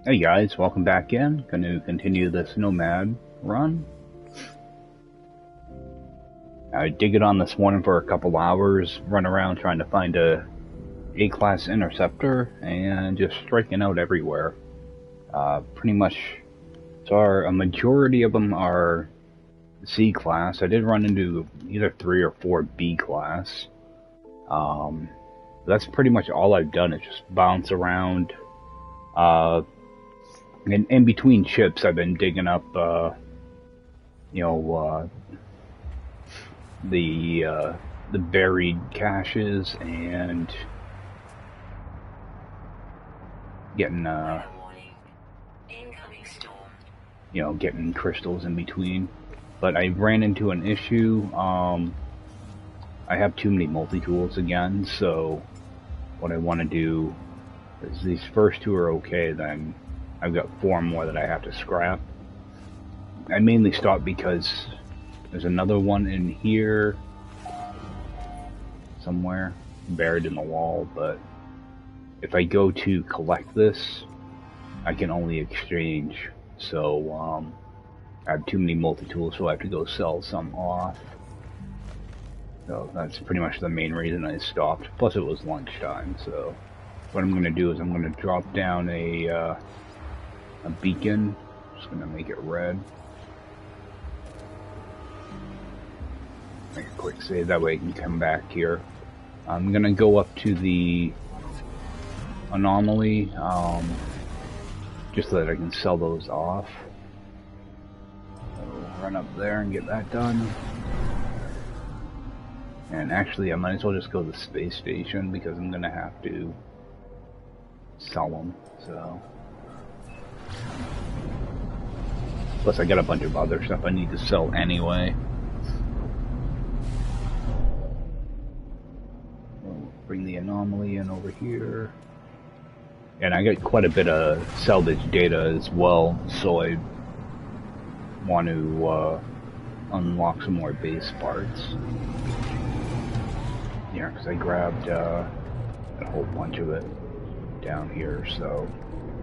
Hey guys, welcome back in. Going to continue this Nomad run. I did get on this morning for a couple hours, run around trying to find a A-class Interceptor, and just striking out everywhere. Pretty much, a majority of them are C-class. I did run into either 3 or 4 B-class. That's pretty much all I've done, is just bounce around. In between chips, I've been digging up, the buried caches and getting, getting crystals in between. But I ran into an issue. I have too many multi-tools again, so what I want to do is these first 2 are okay, then I've got 4 more that I have to scrap. I mainly stopped because there's another one in here somewhere, buried in the wall, but if I go to collect this, I can only exchange, so I have too many multi-tools, so I have to go sell some off. So that's pretty much the main reason I stopped, plus it was lunchtime, so what I'm going to do is I'm going to drop down a beacon. Just going to make it red. Make a quick save, that way I can come back here. I'm going to go up to the anomaly, just so that I can sell those off. So run up there and get that done. And actually, I might as well just go to the space station because I'm going to have to sell them, so. Plus I got a bunch of other stuff I need to sell anyway. We'll bring the anomaly in over here. And I got quite a bit of salvage data as well, so I want to unlock some more base parts. Yeah, because I grabbed a whole bunch of it down here, so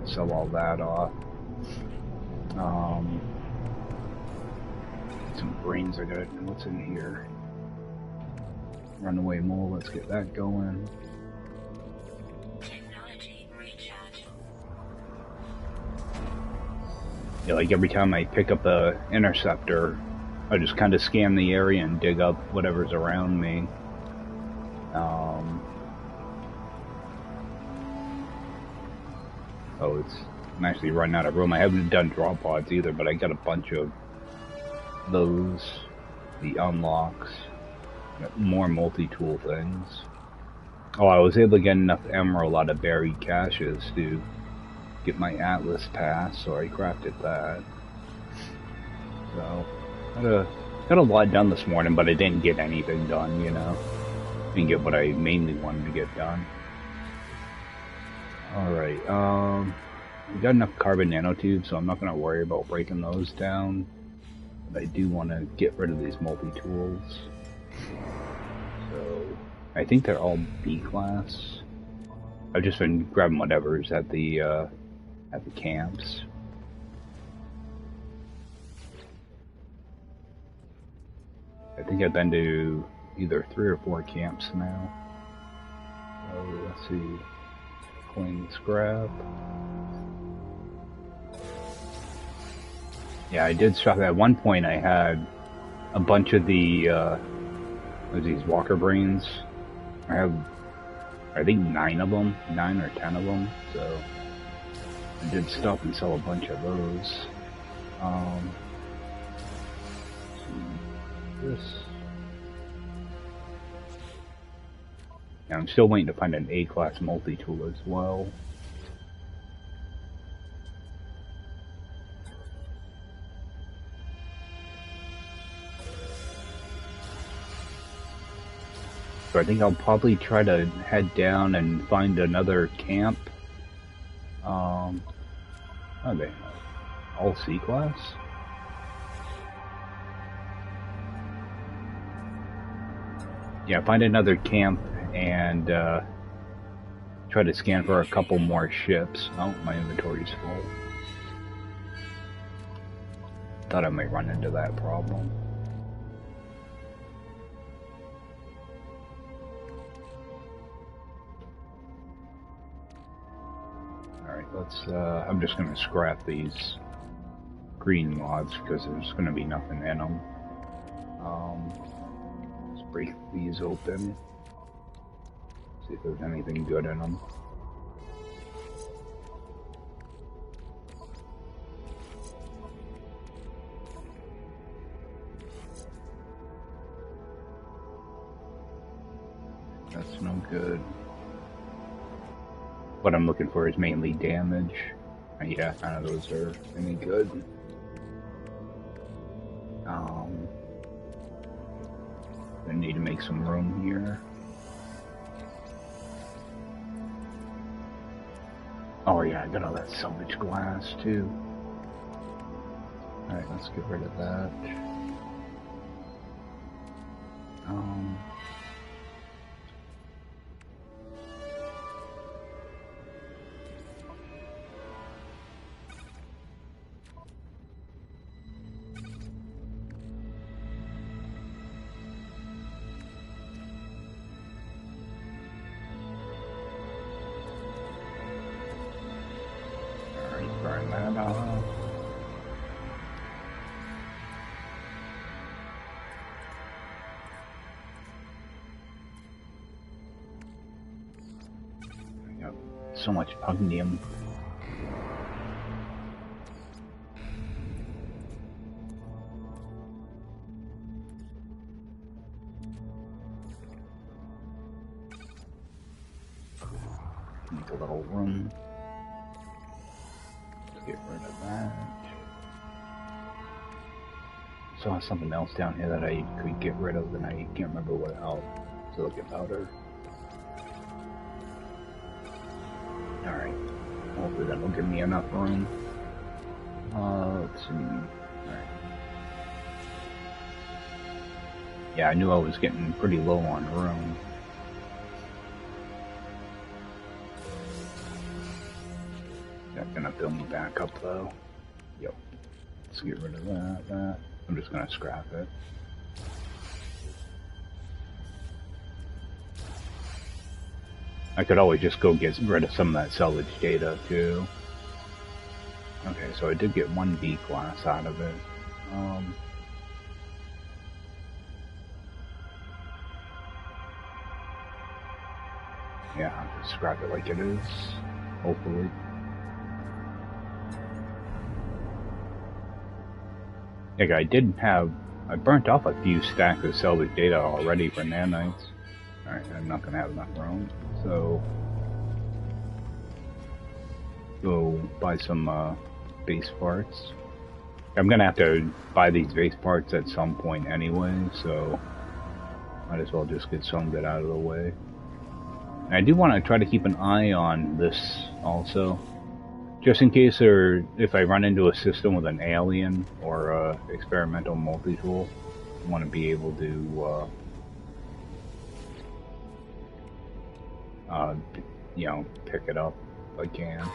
sell all that off. Some brains I got. What's in here? Runaway mole. Let's get that going. Technology recharge. Yeah, like every time I pick up a interceptor, I just kind of scan the area and dig up whatever's around me. Oh, I'm actually running out of room. I haven't done drop pods either, but I got a bunch of those, the unlocks, more multi-tool things. Oh, I was able to get enough emerald out of buried caches to get my Atlas pass, so I crafted that. So, got a lot done this morning, but I didn't get anything done, you know. Didn't get what I mainly wanted to get done. Alright, we got enough carbon nanotubes, so I'm not going to worry about breaking those down. But I do want to get rid of these multi-tools. So, I think they're all B-class. I've just been grabbing whatever's at the camps. I think I've been to either 3 or 4 camps now. So, let's see. Clean scrap. Yeah, I did stuff. At one point I had a bunch of the, these walker brains. I have, I think 9 of them, 9 or 10 of them, so I did stop and sell a bunch of those. This. Yeah, I'm still waiting to find an A-class multi-tool as well. So I think I'll probably try to head down and find another camp. Are they all C-class? Yeah, find another camp and try to scan for a couple more ships. Oh, my inventory's full. Thought I might run into that problem. Alright, let's, I'm just gonna scrap these green mods because there's gonna be nothing in them. Let's break these open. See if there's anything good in them. That's no good. What I'm looking for is mainly damage. Yeah, none of those are any good. I need to make some room here. Oh yeah, I got all that salvage glass too. Alright, let's get rid of that. Burn that off. I got so much pugnium. Need a little room. Get rid of that. Saw something else down here that I could get rid of, and I can't remember what else. Silicon powder. Alright. Hopefully that'll give me enough room. Let's see. Alright. Yeah, I knew I was getting pretty low on room. That's gonna fill me back up though. Yep. Let's get rid of that. I'm just gonna scrap it. I could always just go get rid of some of that salvage data too. Okay, so I did get one B class out of it. Yeah, I'll just scrap it like it is, hopefully. Yeah, I burnt off a few stacks of salvage data already for nanites. Alright, I'm not gonna have enough room, so go buy some base parts. I'm gonna have to buy these base parts at some point anyway, so might as well just get some of it out of the way. And I do want to try to keep an eye on this also. Just in case, or if I run into a system with an alien or a experimental multi-tool, I want to be able to, you know, pick it up if I can.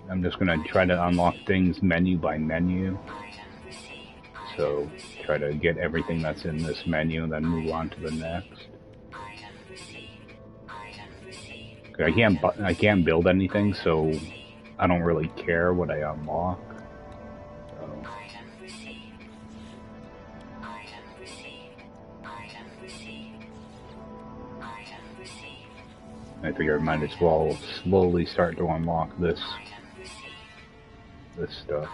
I'm just going to try to unlock things menu by menu. So, try to get everything that's in this menu and then move on to the next. I can't build anything, so I don't really care what I unlock. So. I figure I might as well slowly start to unlock this stuff.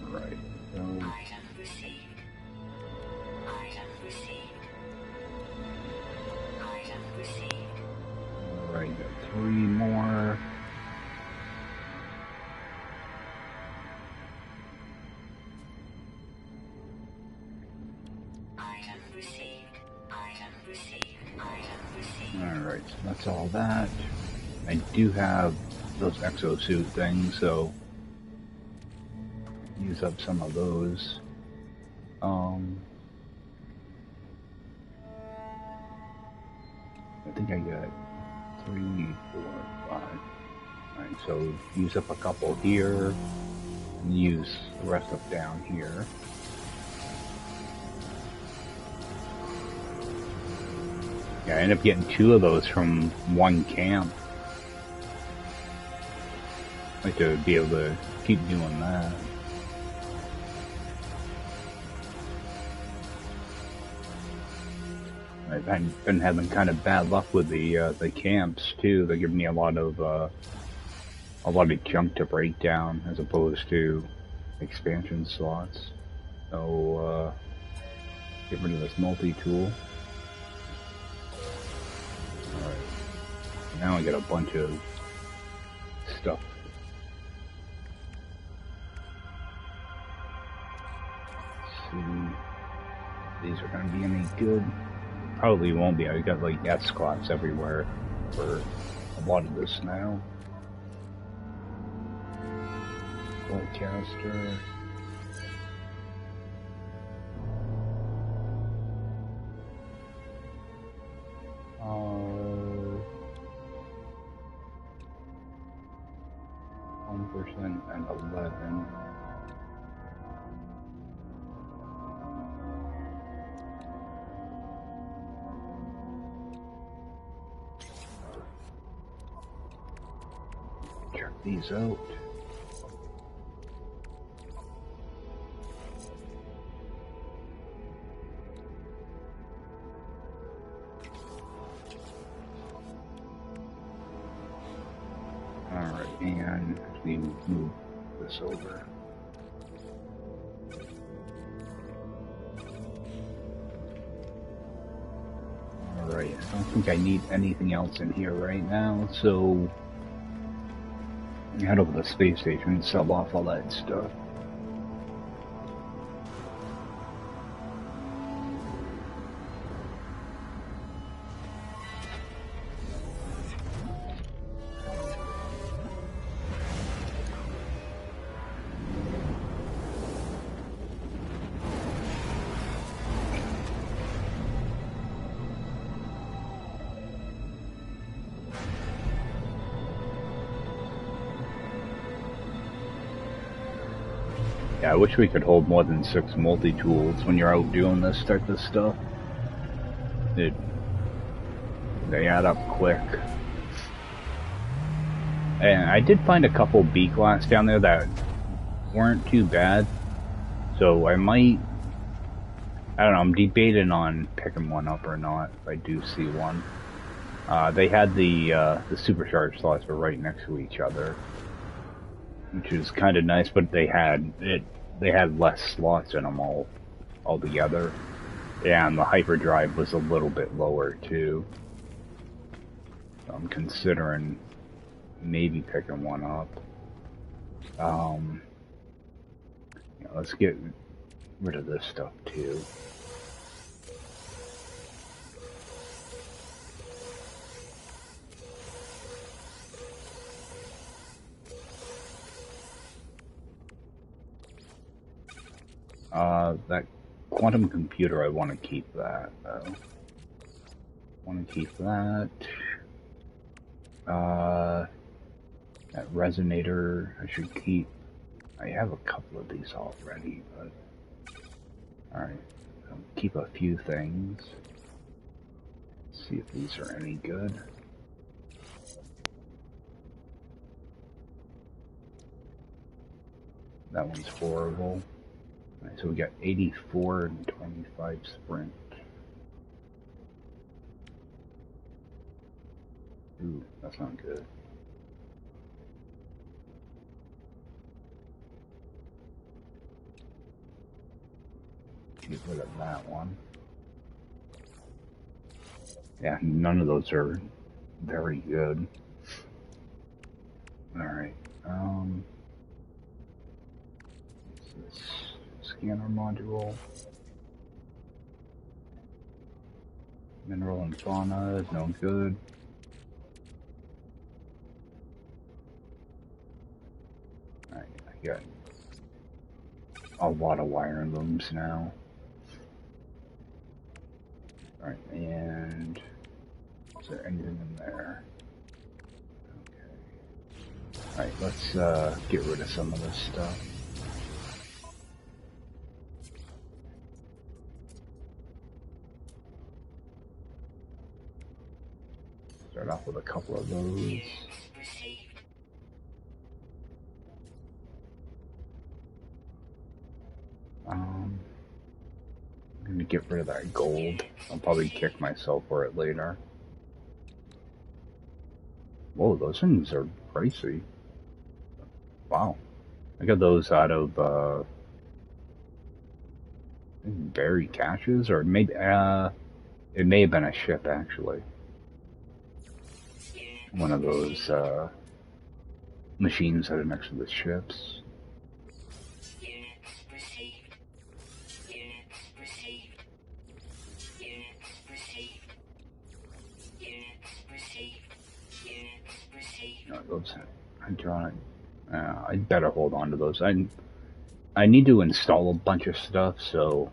Right. Alright, got 3 more. Alright, so that's all that. I do have those exosuit things, so use up some of those. I think I got 3, 4, 5. Alright, so use up a couple here, and use the rest up down here. Yeah, I ended up getting 2 of those from one camp. I'd like to be able to keep doing that. I've been having kind of bad luck with the camps too. They give me a lot of junk to break down as opposed to expansion slots. So get rid of this multi-tool. Alright. Now I got a bunch of stuff. Let's see. These are gonna be any good. Probably won't be. I got like S-class everywhere for a lot of this now. Forecaster. And 11. Check these out. Alright, and we move this over. Alright, I don't think I need anything else in here right now, so head over to the space station and sell off all that stuff. Yeah, I wish we could hold more than 6 multi-tools when you're out doing this type of stuff. They add up quick. And I did find a couple B-class down there that weren't too bad. So I might... I don't know, I'm debating on picking one up or not, if I do see one. They had the supercharged slots were right next to each other, which is kind of nice, but they had less slots in them all together. Yeah, and the hyperdrive was a little bit lower too. So I'm considering maybe picking one up. Yeah, let's get rid of this stuff too. That quantum computer, I want to keep that, though. Want to keep that. That resonator, I should keep. I have a couple of these already, but... Alright, I'll keep a few things. See if these are any good. That one's horrible. Alright, so we got 84 and 25 sprint. Ooh, that's not good. Get rid of that one. Yeah, none of those are very good. Alright, what's this? Scanner module. Mineral and fauna is no good. got a lot of wiring looms now. Alright, and is there anything in there? Okay. Alright, let's get rid of some of this stuff. Start off with a couple of those. I'm gonna get rid of that gold. I'll probably kick myself for it later. Whoa, those things are pricey. Wow. I got those out of berry caches, or maybe it may have been a ship actually. One of those machines that are next to the ships. No, those hydronic. I'd better hold on to those. I need to install a bunch of stuff, so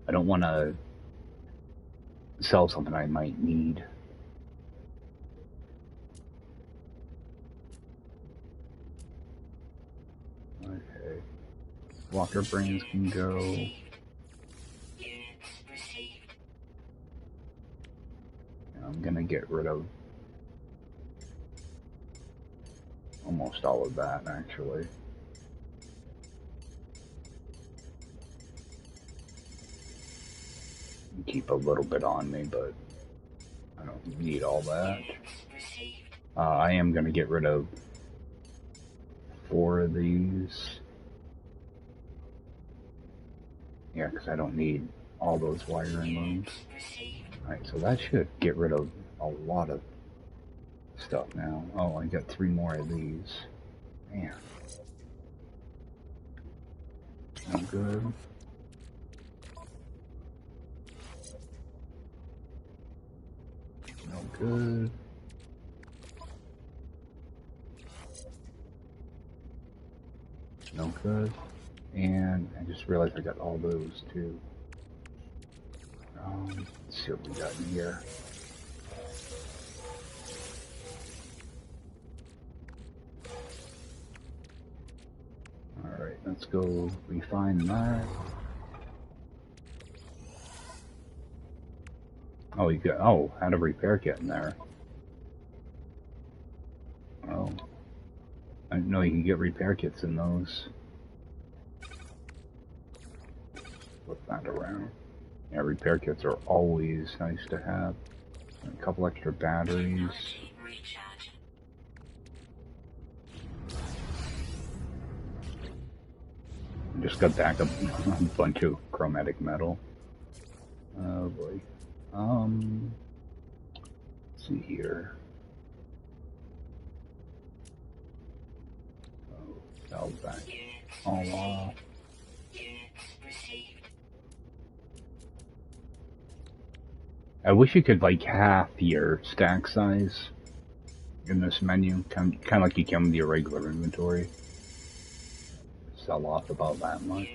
I don't want to sell something I might need. Okay. Walker brains can go. And I'm gonna get rid of almost all of that, actually. Keep a little bit on me, but I don't need all that. I am going to get rid of 4 of these. Yeah, because I don't need all those wiring looms. Alright, so that should get rid of a lot of stuff now. Oh, I got 3 more of these. Man. No good. No good. No good. And I just realized I got all those too. Let's see what we got in here. Alright, let's go refine that. Oh, you got, oh, had a repair kit in there. Oh. I didn't know you can get repair kits in those. Flip that around. Yeah, repair kits are always nice to have. A couple extra batteries. Just got back a bunch of chromatic metal. Oh boy. Let's see here. Oh, sell back all off. I wish you could like half your stack size in this menu, kind of like you can with your regular inventory. Sell off about that much.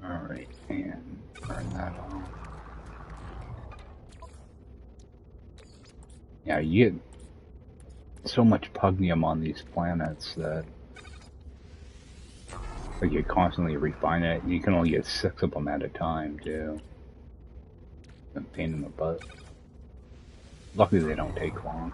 Alright, and turn that on. Yeah, you get so much pugnium on these planets that like you constantly refine it, and you can only get 6 of them at a time too. A pain in the butt. Luckily they don't take long.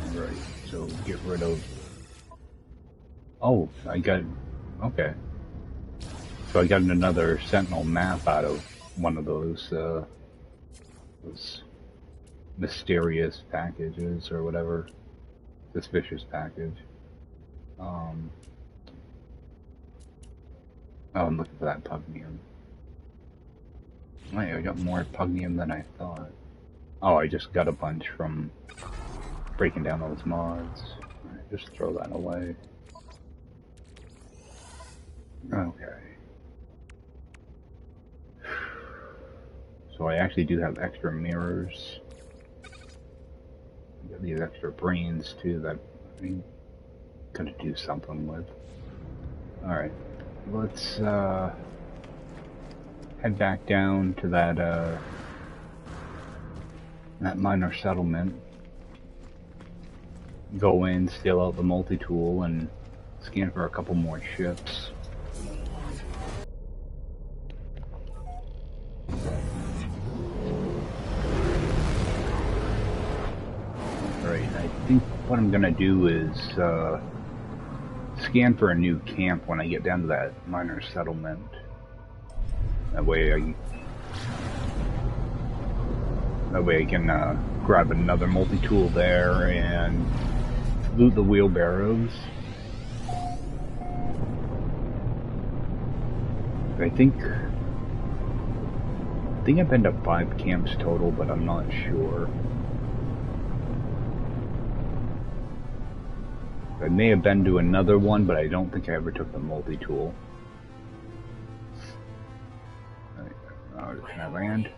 Alright, so get rid of... Oh, I got... Okay. So I got another Sentinel map out of one of those mysterious packages or whatever. Suspicious package. Oh, I'm looking for that pugnium. Wait, I got more pugnium than I thought. Oh, I just got a bunch from breaking down those mods. Alright, just throw that away. Okay. So I actually do have extra mirrors. Got these extra brains too that I'm gonna do something with. Alright, let's head back down to that minor settlement. Go in, steal out the multi-tool, and scan for a couple more ships. Alright, I think what I'm gonna do is scan for a new camp when I get down to that minor settlement. That way I can grab another multi-tool there and loot the wheelbarrows. I think I've been to 5 camps total, but I'm not sure. I may have been to another one, but I don't think I ever took the multi-tool. Alright, can I land?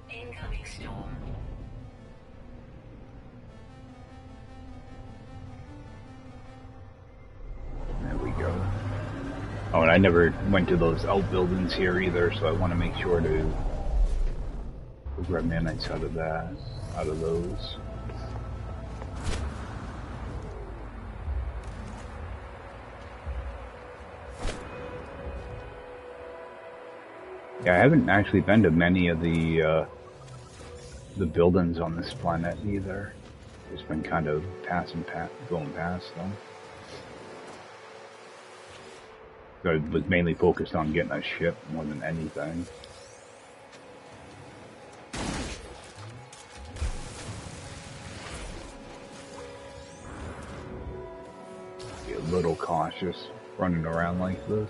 Incoming storm. There we go. Oh, and I never went to those outbuildings here either, so I want to make sure to grab nanites out of those. Yeah, I haven't actually been to many of the buildings on this planet either. Just been kind of going past them. So I was mainly focused on getting a ship more than anything. Be a little cautious running around like this.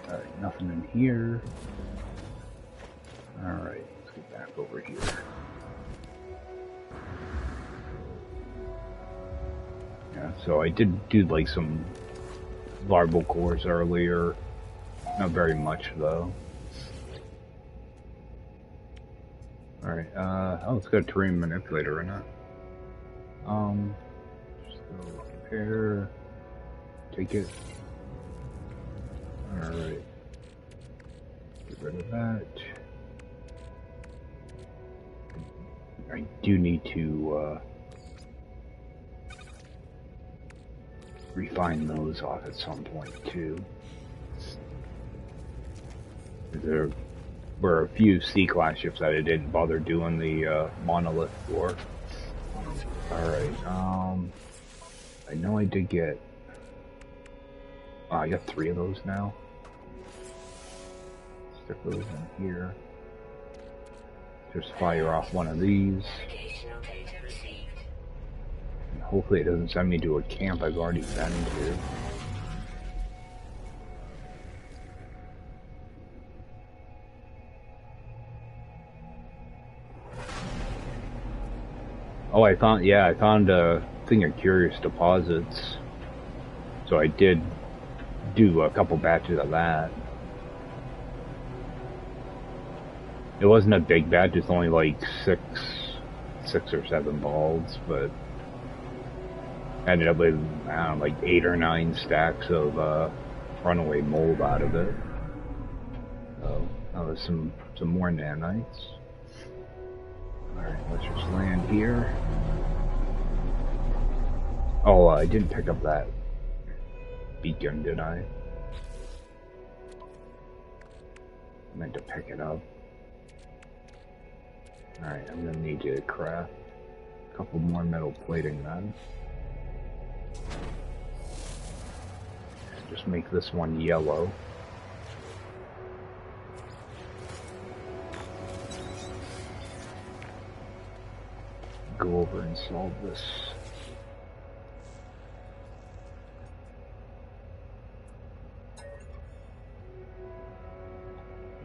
Alright, nothing in here. Alright, let's get back over here. Yeah, so I did do like some larval cores earlier. Not very much though. Alright, oh, it's got a terrain manipulator in it. Just go repair. Take it. Alright. Get rid of that. I do need to refine those off at some point too. There were a few C-class ships that I didn't bother doing the monolith for. Alright, I know I did get... I got 3 of those now. Stick those in here. Just fire off one of these. And hopefully it doesn't send me to a camp I've already been to. Oh, I found a thing of curious deposits. So I did do a couple batches of that. It wasn't a big batch, it's only like six or 7 balls, but I ended up with, I don't know, like 8 or 9 stacks of runaway mold out of it. So that was some more nanites. Alright, let's just land here. Oh, I didn't pick up that beacon, did I? I meant to pick it up. Alright, I'm gonna need to craft a couple more metal plating then. Just make this one yellow. Go over and solve this.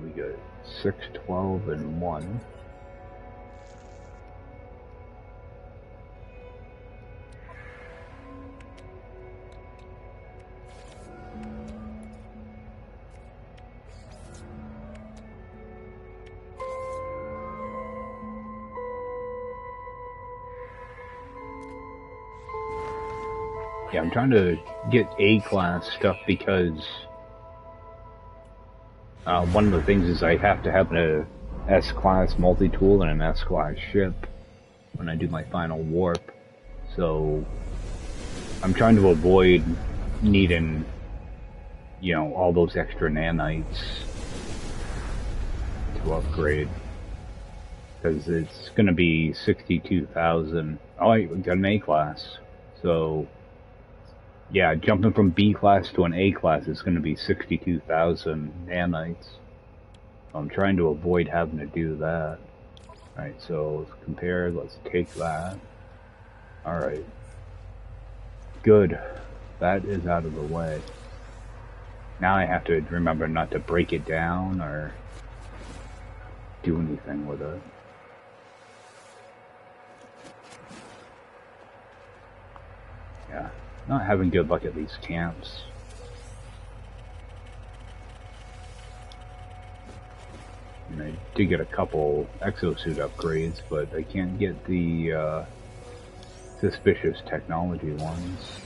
We got 6, 12, and 1. Yeah, I'm trying to get A-class stuff because one of the things is I have to have an S-class multi-tool and an S-class ship when I do my final warp. So I'm trying to avoid needing, you know, all those extra nanites to upgrade. Because it's going to be 62,000. Oh, I got an A-class. So, yeah, jumping from B-class to an A-class is going to be 62,000 nanites. I'm trying to avoid having to do that. Alright, so let's compare. Let's take that. Alright. Good. That is out of the way. Now I have to remember not to break it down or do anything with it. Yeah, not having good luck at these camps. And I did get a couple exosuit upgrades, but I can't get the suspicious technology ones.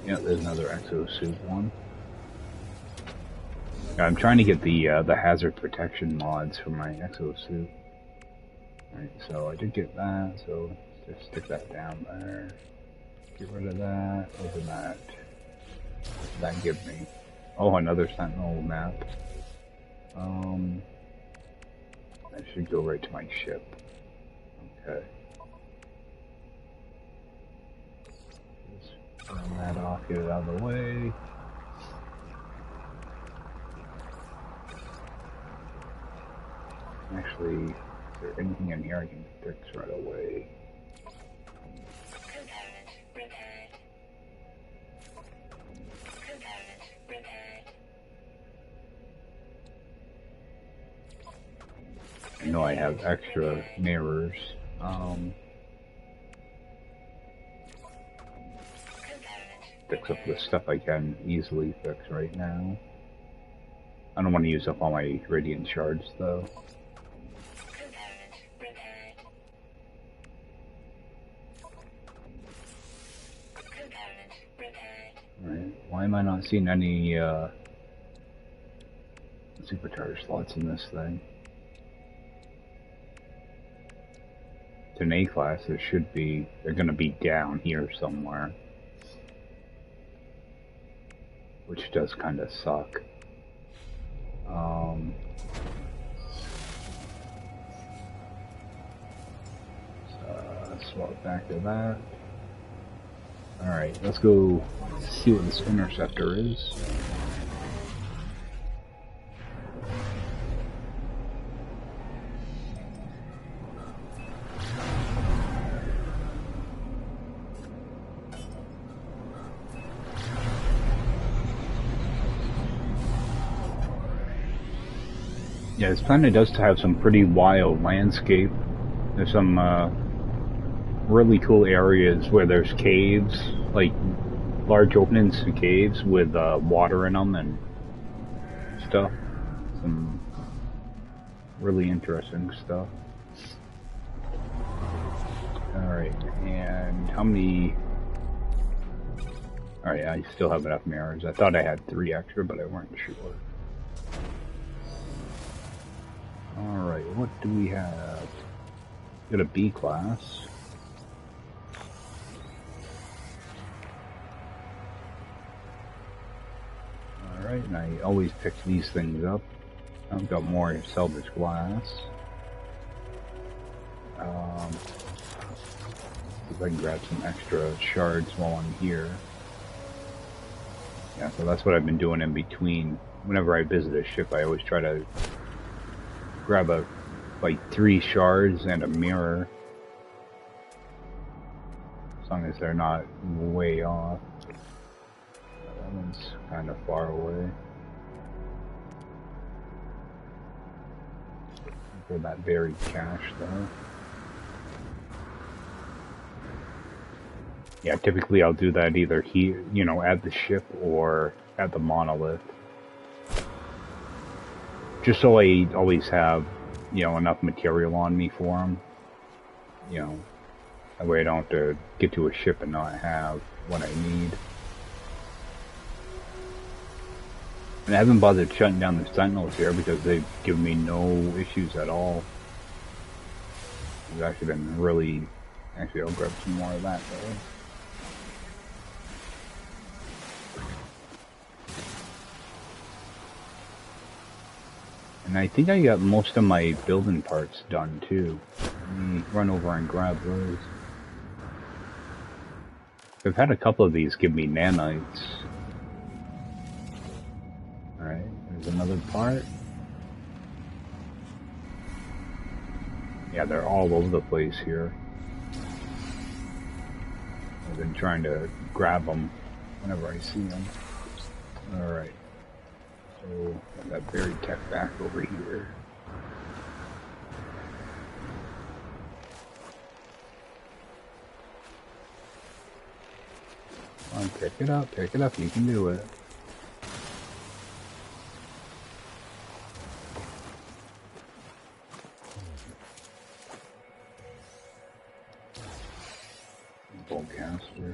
Yeah, there's another exosuit one. I'm trying to get the hazard protection mods for my exosuit. Alright, so I did get that, so just stick that down there. Get rid of that, open that. That gives me, oh, another Sentinel map. That should go right to my ship. Okay. Just turn that off, get it out of the way. Actually, is there anything in here I can fix right away? Component repaired. Component repaired. I know I have extra mirrors. Fix up the stuff I can easily fix right now. I don't want to use up all my radiant shards though. Component repaired. Component repaired. Alright, why am I not seeing any supercharge slots in this thing? It's an A-class, there should be, they're gonna be down here somewhere. Which does kind of suck. Swap back to that. Alright, let's go see what this Interceptor is. Yeah, this planet does have some pretty wild landscape. There's some really cool areas where there's caves, like large openings to caves with water in them and stuff. Some really interesting stuff. Alright, and how many... Alright, I still have enough mirrors. I thought I had 3 extra, but I weren't sure. Alright, what do we have? Got a B class. Alright, and I always pick these things up. I've got more salvage glass. If I can grab some extra shards while I'm here. Yeah, so that's what I've been doing in between. Whenever I visit a ship, I always try to grab like 3 shards and a mirror. As long as they're not way off. That one's kind of far away. For that buried cache though. Yeah, typically I'll do that either here, you know, at the ship or at the monolith. Just so I always have, you know, enough material on me for them. You know, that way I don't have to get to a ship and not have what I need. And I haven't bothered shutting down the sentinels here because they've given me no issues at all. It's actually been really... Actually, I'll grab some more of that though. And I think I got most of my building parts done too. Let me run over and grab those. I've had a couple of these give me nanites. Alright, there's another part. Yeah, they're all over the place here. I've been trying to grab them whenever I see them. Alright. So, got that buried tech back over here. Come on, pick it up, you can do it. Bowcaster.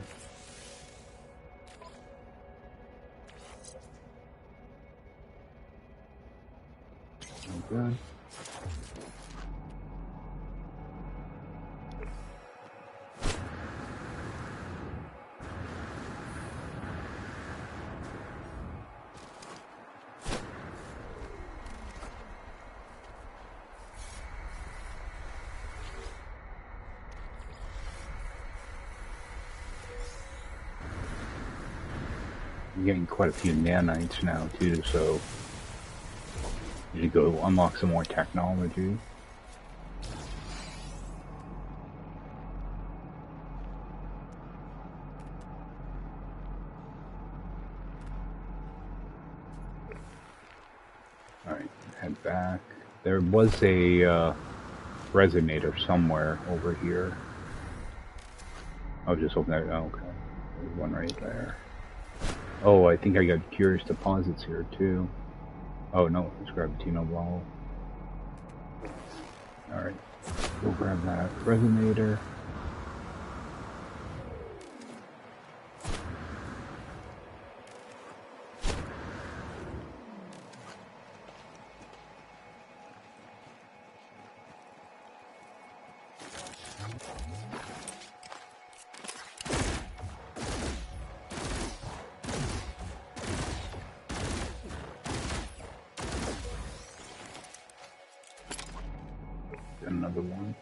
Good. I'm getting quite a few nanites now too, so you go unlock some more technology. Alright, head back. There was a resonator somewhere over here. I was just hoping that, oh, okay. There's one right there. Oh, I think I got curious deposits here too. Oh no, it's Gravitino Ball. Alright, we'll grab that resonator. Another one.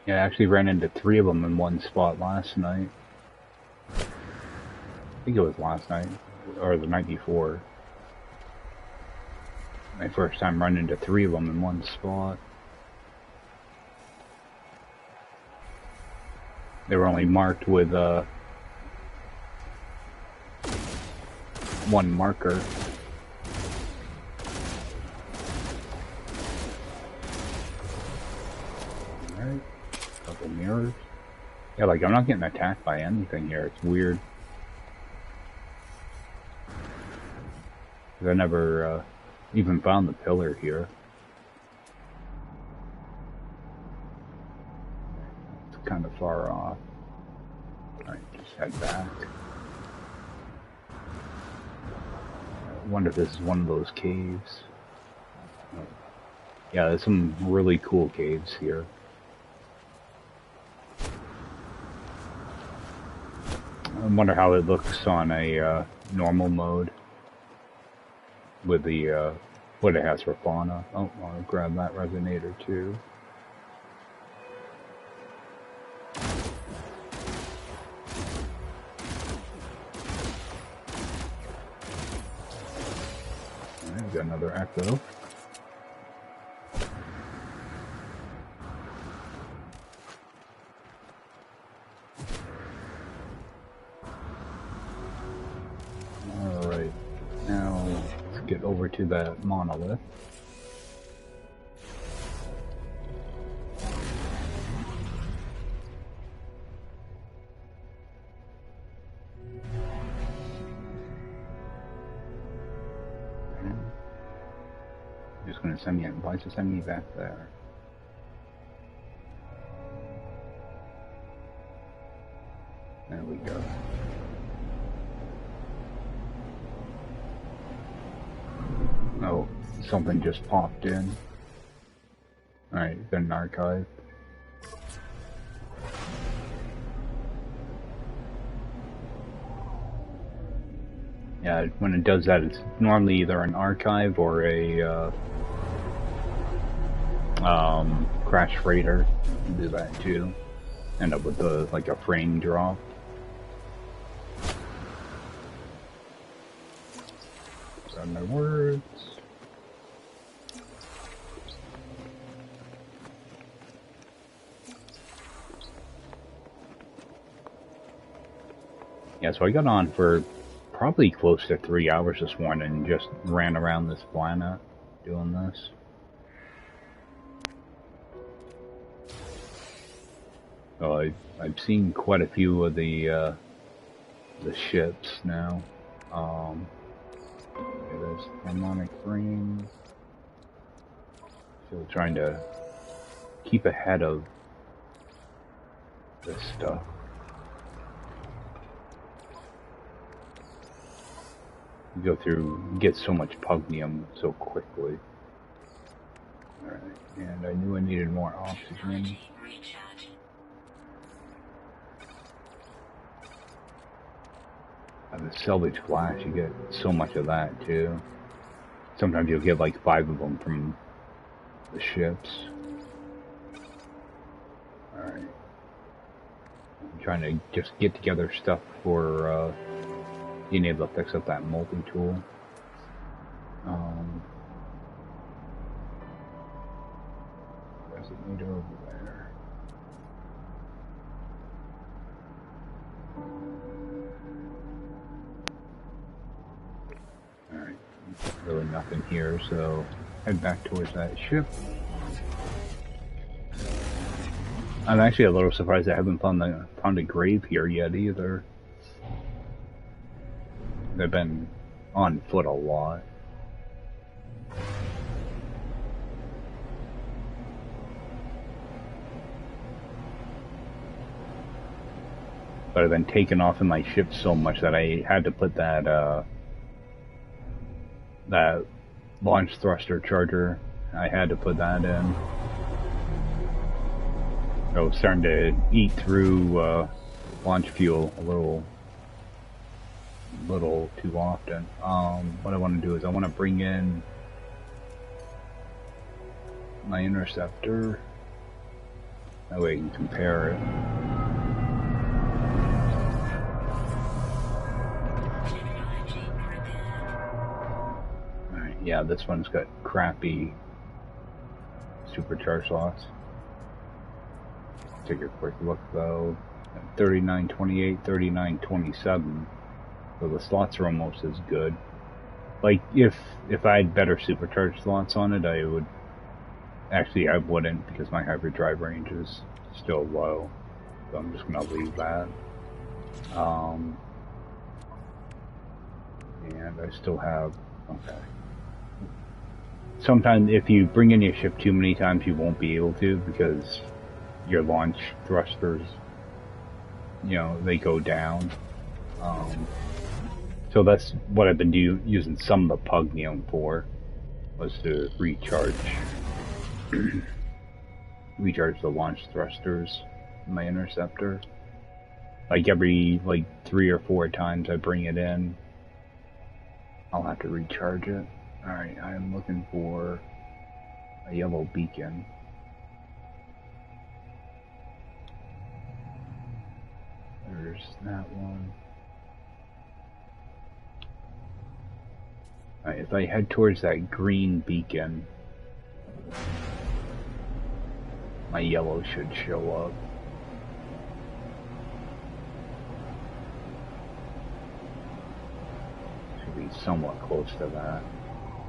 Yeah, I actually ran into 3 of them in one spot last night. I think it was last night, or the night before. My first time running into 3 of them in one spot. They were only marked with one marker. Alright, couple mirrors. Yeah, like I'm not getting attacked by anything here, it's weird. I never even found the pillar here. It's kind of far off. Alright, just head back. I wonder if this is one of those caves. Yeah, there's some really cool caves here. I wonder how it looks on a normal mode with the what it has for fauna. Oh, I'll grab that resonator too. Alright, got another echo. Alright, now let's get over to that monolith. Just gonna send me, why is it sending me back there? go. Oh, something just popped in. Alright, got an archive. Yeah, when it does that, it's normally either an archive or a crash freighter. Do that too. End up with like a frame drop. Got my words. Yeah, so I got on for probably close to 3 hours this morning and just ran around this planet doing this. So I've seen quite a few of the ships now. There's Nomad Extreme. Still trying to keep ahead of this stuff. You go through, get so much pugnium so quickly. Alright, and I knew I needed more oxygen. The salvage glass, you get so much of that too. Sometimes you'll get like 5 of them from the ships. Alright. I'm trying to just get together stuff for being able to fix up that multi-tool. There's a meter over there. Alright, really nothing here, so head back towards that ship. I'm actually a little surprised I haven't found a grave here yet either. They've been on foot a lot. But I've been taken off in my ship so much that I had to put that that launch thruster charger. I had to put that in. I was starting to eat through launch fuel a little too often. What I want to do is I want to bring in my Interceptor. That way I can compare it. Alright, yeah, this one's got crappy supercharged slots. Take a quick look though. 3928, 3927. So the slots are almost as good. Like if I had better supercharged slots on it, I would. Actually, I wouldn't because my hyperdrive range is still low. So I'm just gonna leave that. And I still have. Okay. Sometimes if you bring in your ship too many times, you won't be able to because your launch thrusters, you know, they go down. So that's what I've been using some of the pugnium for, was to recharge the launch thrusters in my Interceptor. Like every 3 or 4 times I bring it in, I'll have to recharge it. Alright, I'm looking for a yellow beacon. There's that one. Alright, if I head towards that green beacon, my yellow should show up. Should be somewhat close to that.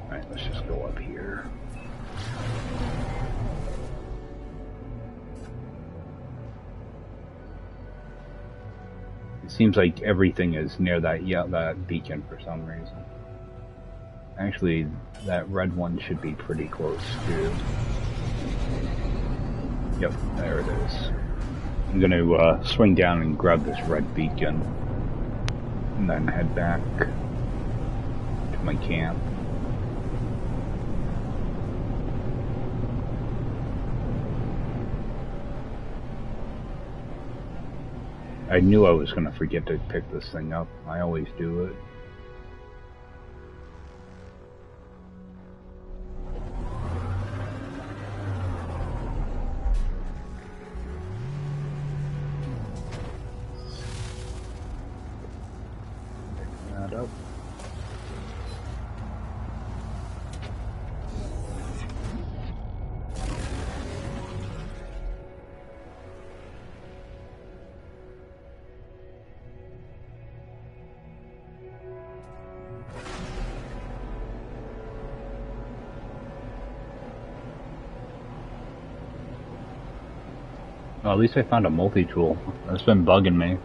Alright, let's just go up here. It seems like everything is near that beacon for some reason. Actually, that red one should be pretty close too. Yep, there it is. I'm gonna swing down and grab this red beacon, and then head back to my camp. I knew I was gonna forget to pick this thing up. I always do it. Pick that up. Well, at least I found a multi-tool. That's been bugging me.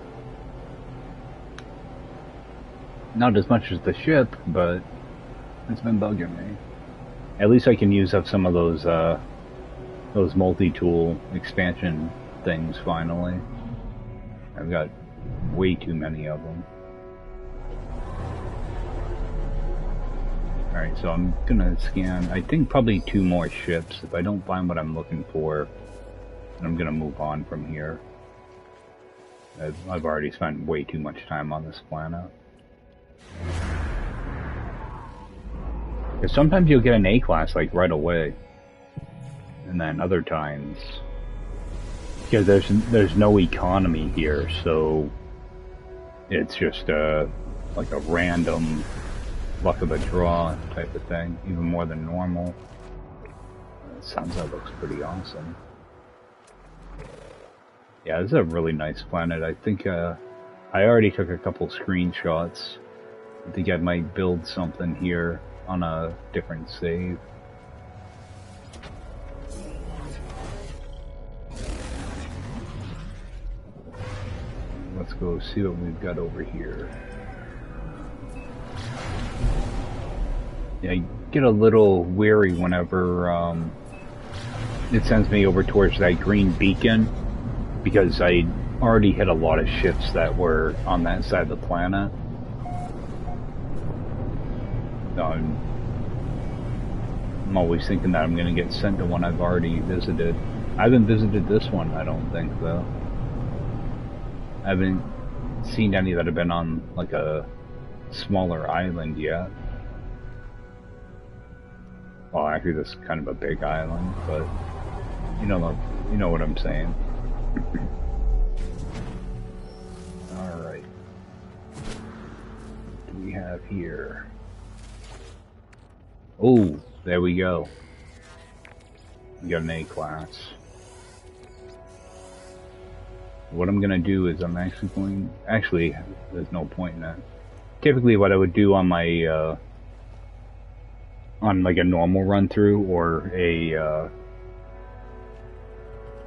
Not as much as the ship, but it's been bugging me. At least I can use up some of those multi-tool expansion things finally. I've got way too many of them. Alright, so I'm gonna scan, I think probably 2 more ships. If I don't find what I'm looking for, I'm gonna move on from here. I've already spent way too much time on this planet. Because sometimes you'll get an A-class like right away, and then other times, because there's no economy here, so it's just like a random luck of the draw type of thing, even more than normal. Sunset looks pretty awesome. Yeah, this is a really nice planet. I think I already took a couple screenshots. I think I might build something here on a different save. Let's go see what we've got over here. Yeah, I get a little weary whenever it sends me over towards that green beacon, because I already hit a lot of ships that were on that side of the planet. I'm always thinking that I'm going to get sent to one I've already visited. I haven't visited this one, I don't think, though. I haven't seen any that have been on, like, a smaller island yet. Well, actually, this is kind of a big island, but you know what I'm saying. Alright. What do we have here? Oh, there we go. We got an A-class. What I'm gonna do is I'm actually going... Actually, there's no point in that. Typically what I would do on my, on like a normal run-through, or a,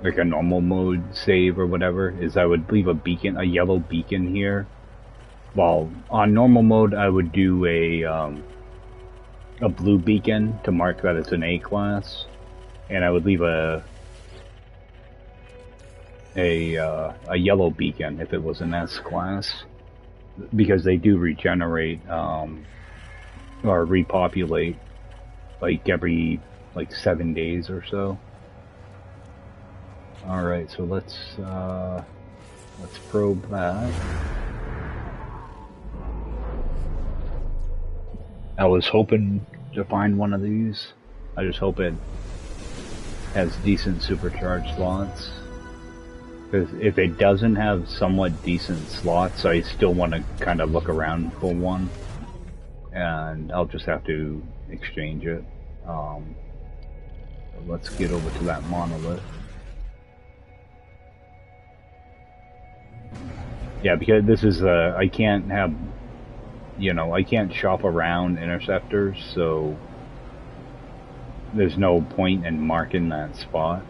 like a normal mode save or whatever, is I would leave a beacon, a yellow beacon here. Well, on normal mode I would do a blue beacon to mark that it's an A-class, and I would leave a yellow beacon if it was an S-class, because they do regenerate or repopulate like every 7 days or so. Alright, so let's probe that. I was hoping to find one of these. I just hope it has decent supercharged slots. Because if it doesn't have somewhat decent slots, I still want to kind of look around for one. And I'll just have to exchange it. Let's get over to that monolith. Yeah, because this is I can't have, I can't shop around interceptors, so there's no point in marking that spot.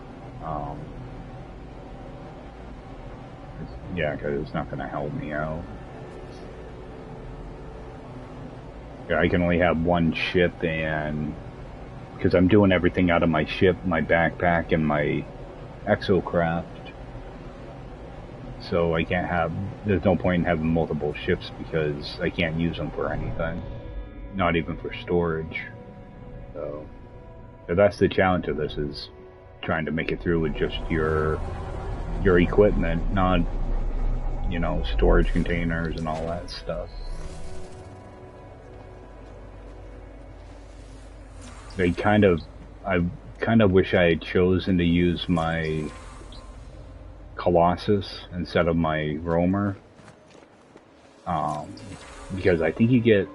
Yeah, because it's not going to help me out. Yeah, I can only have one ship, and because I'm doing everything out of my ship, my backpack, and my exocraft. so I can't have, there's no point in having multiple ships because I can't use them for anything, not even for storage. So that's the challenge of this, is trying to make it through with just your equipment, not, you know, storage containers and all that stuff. I kind of wish I had chosen to use my Colossus instead of my roamer, because I think you get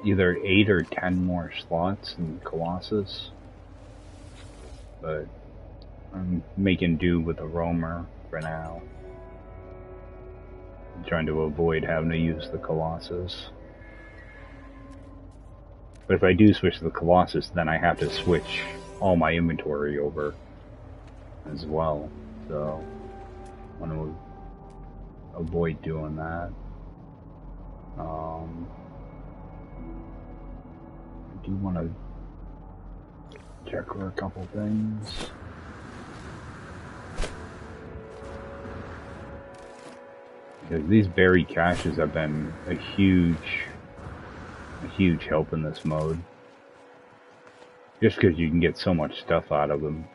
either 8 or 10 more slots in Colossus, but I'm making do with the roamer for now. I'm trying to avoid having to use the Colossus. But if I do switch to the Colossus, then I have to switch all my inventory over as well. So I want to avoid doing that. I do want to check for a couple things. Because these buried caches have been a huge help in this mode. Just because you can get so much stuff out of them.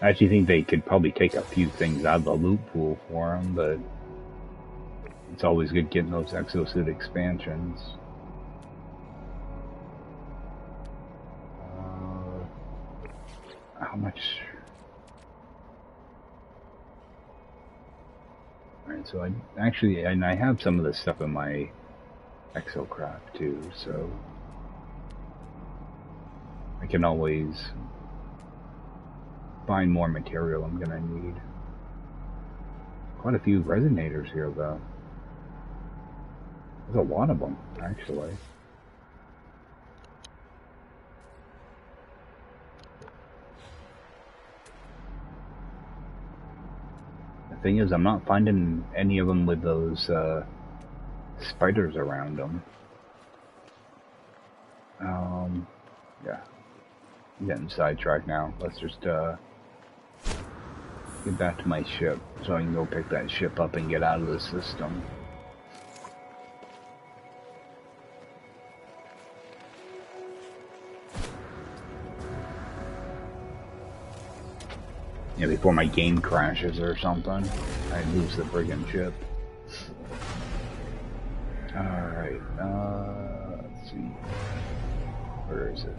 I actually think they could probably take a few things out of the loot pool for them, but it's always good getting those exosuit expansions. How much? Alright, so I have some of this stuff in my exocraft too, so I can always find more material I'm gonna need. Quite a few resonators here though. There's a lot of them, actually. The thing is, I'm not finding any of them with those spiders around them. Yeah. I'm getting sidetracked now. Let's just get back to my ship so I can go pick that ship up and get out of the system. Yeah, before my game crashes or something, I lose the friggin' ship. Alright, let's see. Where is it?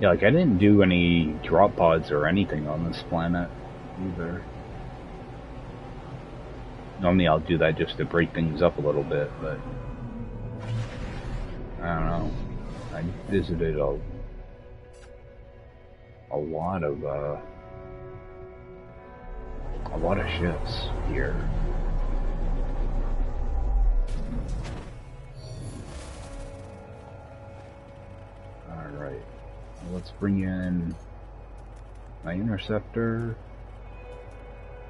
Yeah, like I didn't do any drop pods or anything on this planet either. Normally I'll do that just to break things up a little bit, but I don't know. I visited a lot of ships here. Alright. Let's bring in my Interceptor.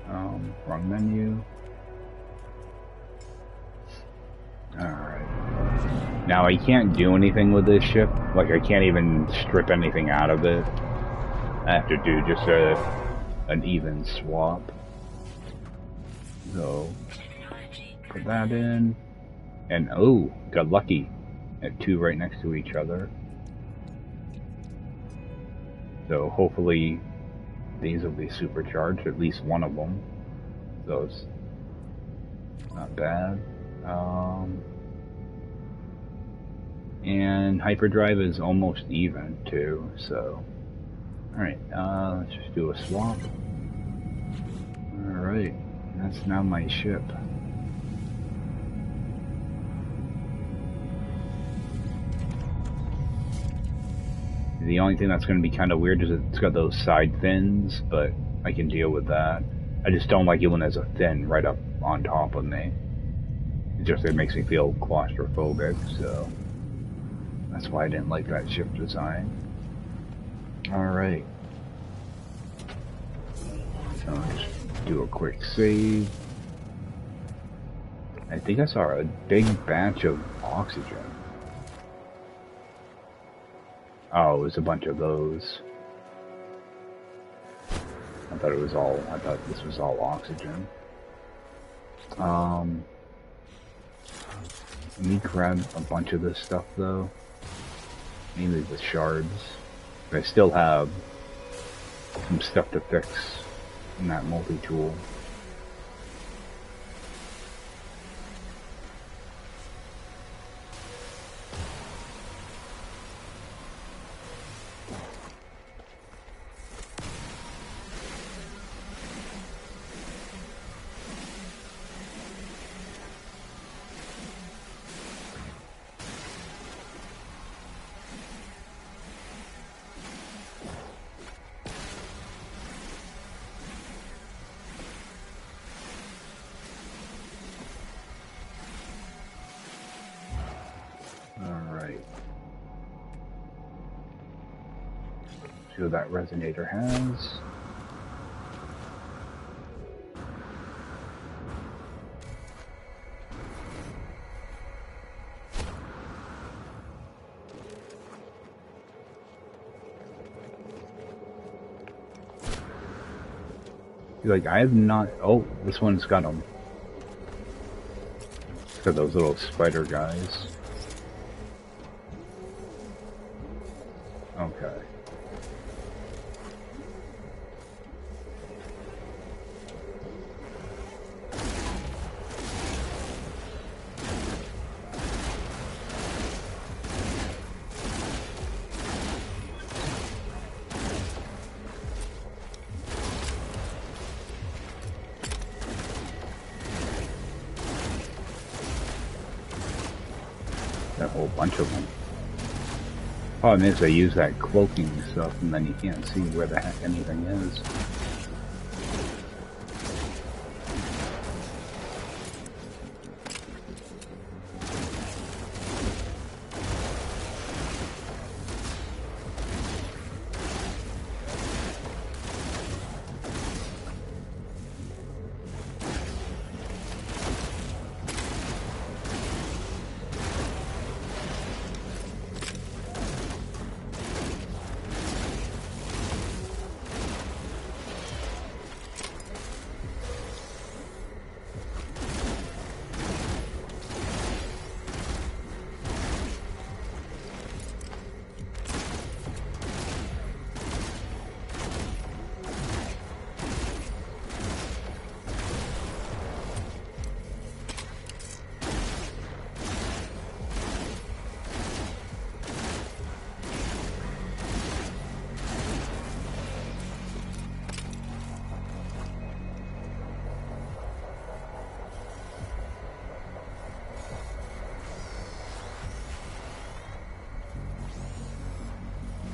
Wrong menu. Alright. Now I can't do anything with this ship. Like I can't even strip anything out of it. I have to do just an even swap. So put that in. And oh, got lucky. At 2 right next to each other. So hopefully these will be supercharged, at least one of them. So it's not bad. And hyperdrive is almost even too, so alright, let's just do a swap. Alright, that's now my ship. The only thing that's going to be kind of weird is it's got those side fins, but I can deal with that. I just don't like it when there's a fin right up on top of me. Just it makes me feel claustrophobic, so that's why I didn't like that ship design. Alright. So I'll just do a quick save. I think I saw a big batch of oxygen. Oh, it was a bunch of those. I thought this was all oxygen. Let me grab a bunch of this stuff though. Mainly the shards. But I still have some stuff to fix in that multi-tool. See what that resonator has. Like, I have not... Oh, this one's got them. It's got those little spider guys. Okay. A whole bunch of them. Problem is, they use that cloaking stuff, and then you can't see where the heck anything is.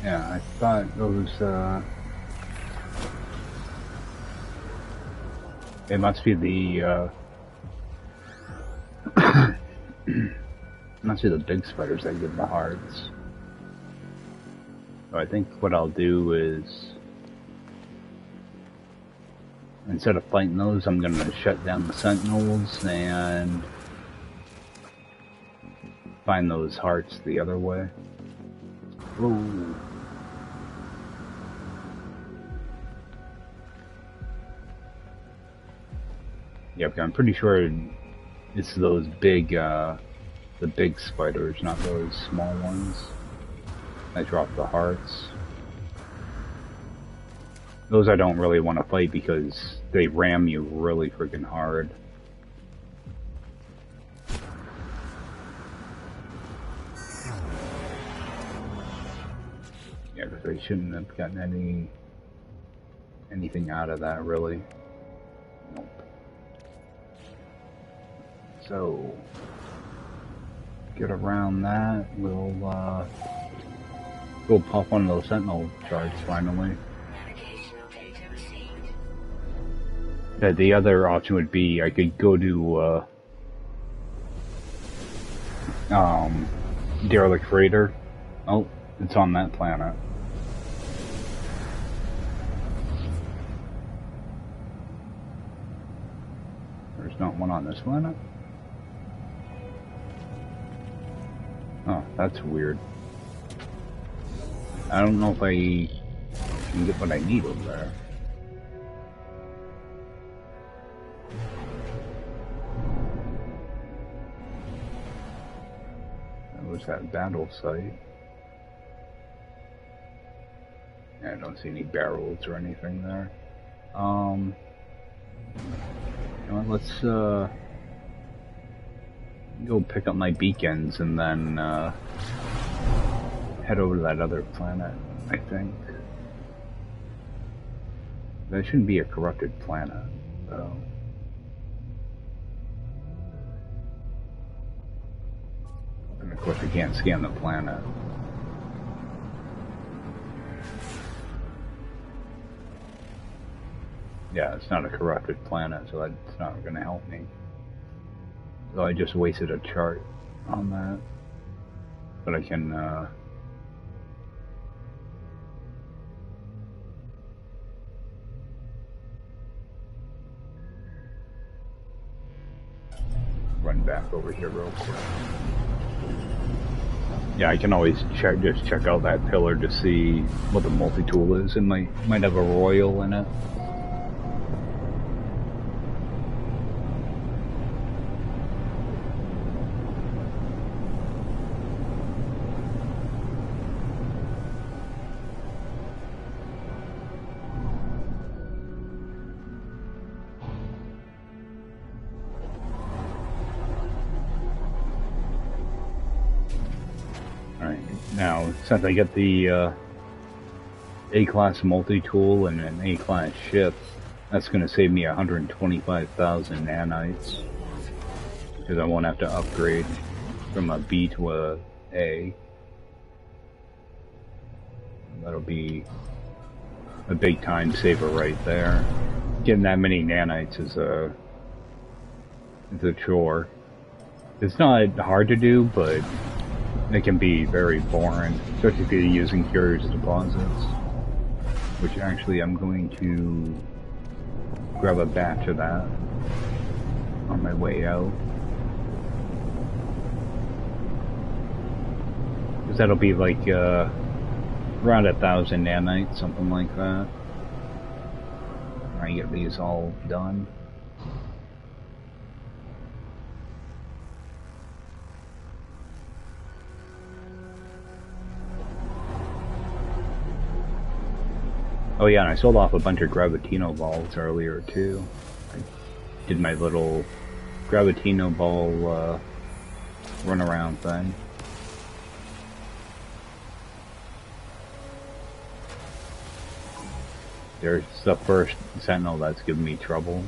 Yeah, I thought those, it must be the, must be the big spiders that give the hearts. So I think what I'll do is, instead of fighting those, I'm gonna shut down the sentinels and find those hearts the other way. Ooh. Yep, I'm pretty sure it's those big, the big spiders, not those small ones. I dropped the hearts. Those I don't really want to fight because they ram you really freaking hard. Yeah, because they shouldn't have gotten anything out of that, really. Nope. So, get around that, we'll pop one of those sentinel shards finally. Yeah, the other option would be I could go to derelict freighter. Oh, it's on that planet. There's not one on this planet. Oh, that's weird. I don't know if I can get what I need over there. That was that battle site. Yeah, I don't see any barrels or anything there. You know what, let's go pick up my beacons and then head over to that other planet, I think. That shouldn't be a corrupted planet, though. And of course I can't scan the planet. Yeah, it's not a corrupted planet, so that's not going to help me. So I just wasted a chart on that. But I can, run back over here real quick. Yeah, I can always just check out that pillar to see what the multi-tool is. It might have a royal in it. Now, since I get the A-class multi-tool and an A-class ship, that's going to save me 125,000 nanites, because I won't have to upgrade from a B to a A. That'll be a big time saver right there. Getting that many nanites is a chore. It's not hard to do, but it can be very boring, especially if you're using curious deposits. Which actually I'm going to grab a batch of that on my way out. Because that'll be like around 1,000 nanites, something like that. I get these all done. Oh yeah, and I sold off a bunch of Gravitino balls earlier too. I did my little Gravitino ball run around thing. There's the first Sentinel that's giving me trouble.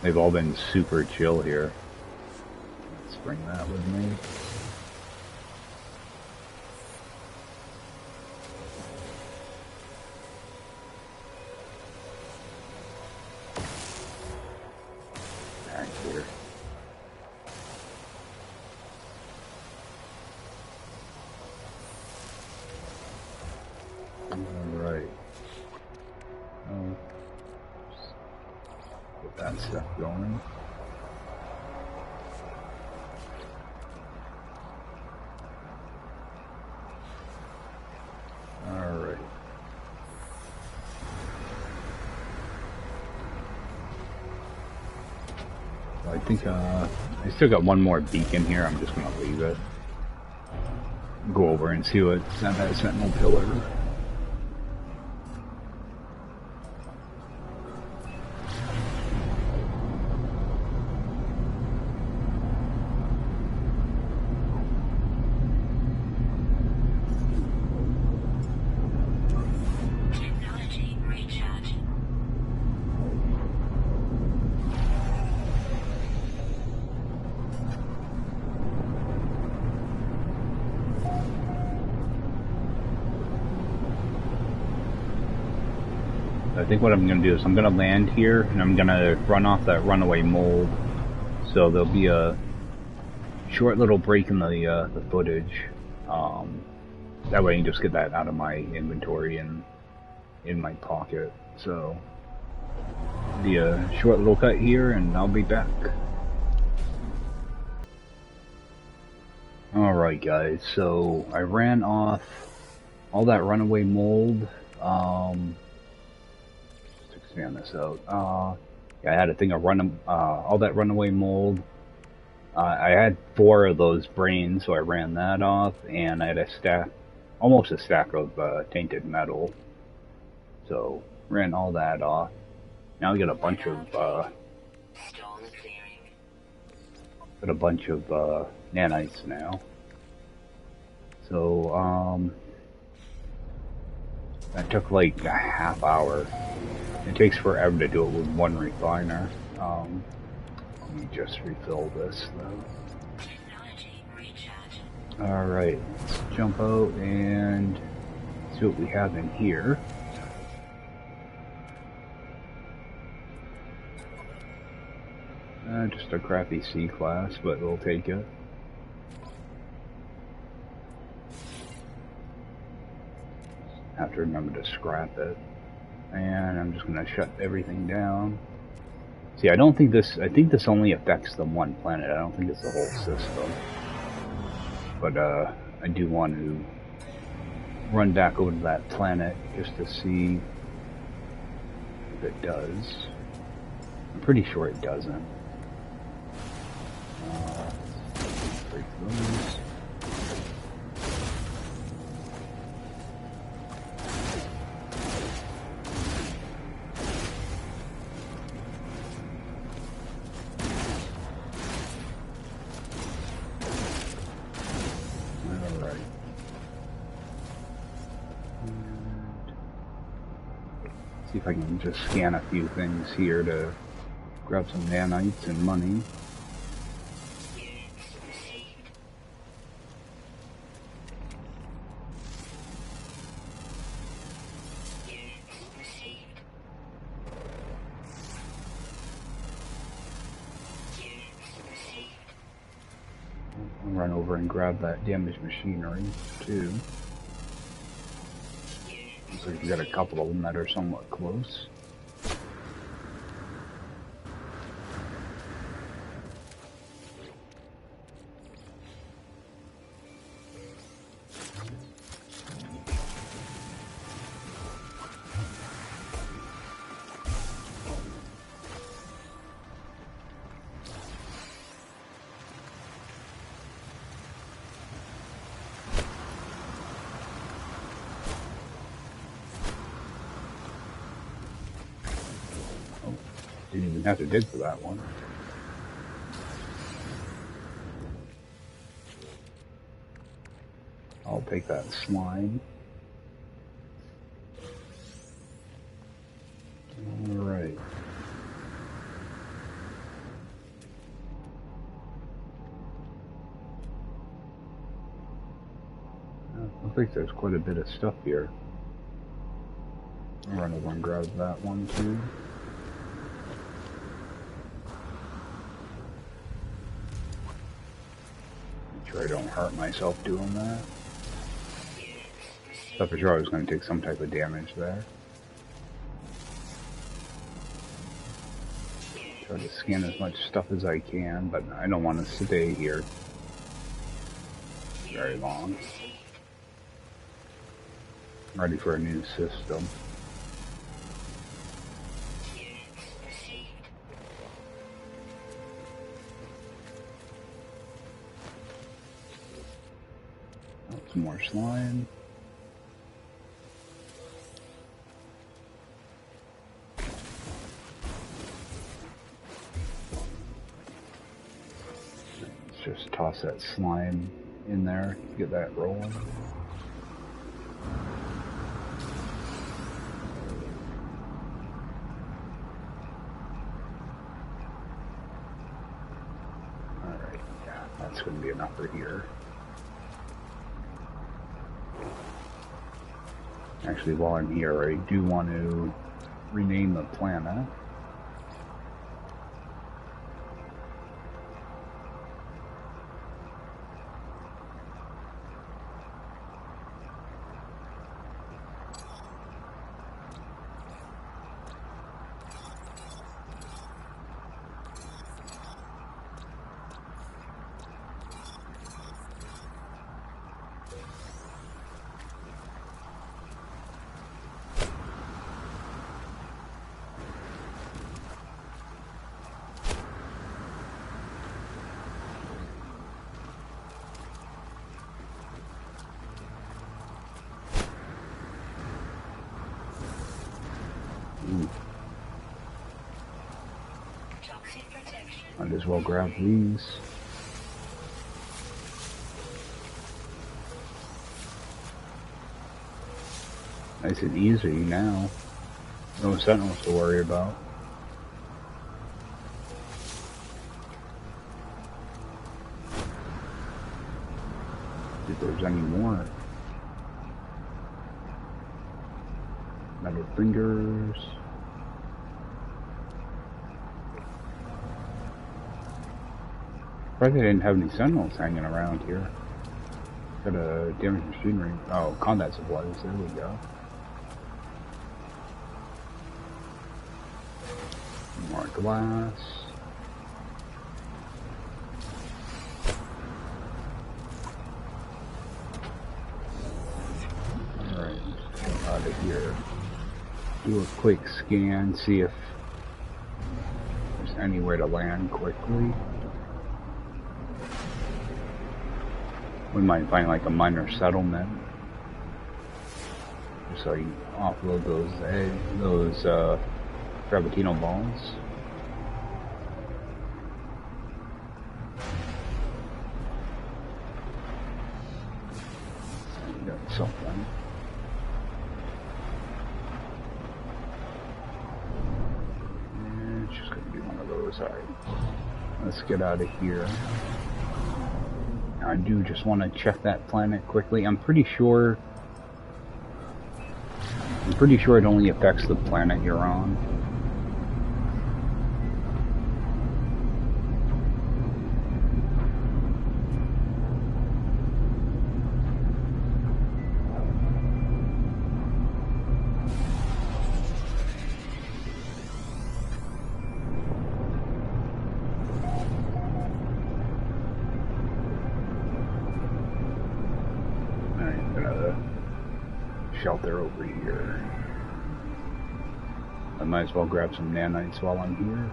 They've all been super chill here. Bring that with me. Back here. Alright. Get that stuff going. I think I still got one more beacon here. I'm just gonna leave it. Go over and see what's at that Sentinel pillar. I think what I'm going to do is I'm going to land here, and I'm going to run off that runaway mold. So there'll be a short little break in the footage. That way I can just get that out of my inventory and in my pocket. So, be a short little cut here, and I'll be back. Alright guys, so I ran off all that runaway mold. Let's expand this out. Yeah, I had a thing of all that runaway mold. I had 4 of those brains, so I ran that off, and I had a stack, almost a stack of tainted metal. So, ran all that off. Now we got a bunch of nanites now. So, that took like a half hour. It takes forever to do it with one refiner. Let me just refill this though. Alright, let's jump out and see what we have in here. Just a crappy C-class, but we'll take it. Have to remember to scrap it. And I'm just going to shut everything down. See, I think this only affects the one planet. I don't think it's the whole system. But I do want to run back over to that planet just to see if it does. I'm pretty sure it doesn't. Break those. Alright. See if I can just scan a few things here to grab some nanites and money. Run over and grab that damaged machinery too. Looks like we got a couple of them that are somewhat close. Didn't even have to dig for that one. I'll take that slime. Alright. I think there's quite a bit of stuff here. I'll run over and grab that one too. I don't hurt myself doing that. Thought for sure I was going to take some type of damage there. Try to scan as much stuff as I can, but I don't want to stay here very long. I'm ready for a new system. Some more slime. Let's just toss that slime in there, get that rolling. Alright, yeah, that's going to be enough for here. Actually, while I'm here, I do want to rename the planet. Toxic protection. Might as well grab these. Nice and easy now. No sentinels to worry about. See if there's any more. Metal fingers. Probably didn't have any sentinels hanging around here. Got a damaged machinery. Oh, combat supplies. There we go. More glass. Alright, out of here. Do a quick scan, see if there's anywhere to land quickly. We might find like a minor settlement. Just so you offload those gravitino balls. Got something. And it's just gonna be one of those. Alright. Let's get out of here. I do just want to check that planet quickly. I'm pretty sure it only affects the planet you're on. Shelter over here. I might as well grab some nanites while I'm here.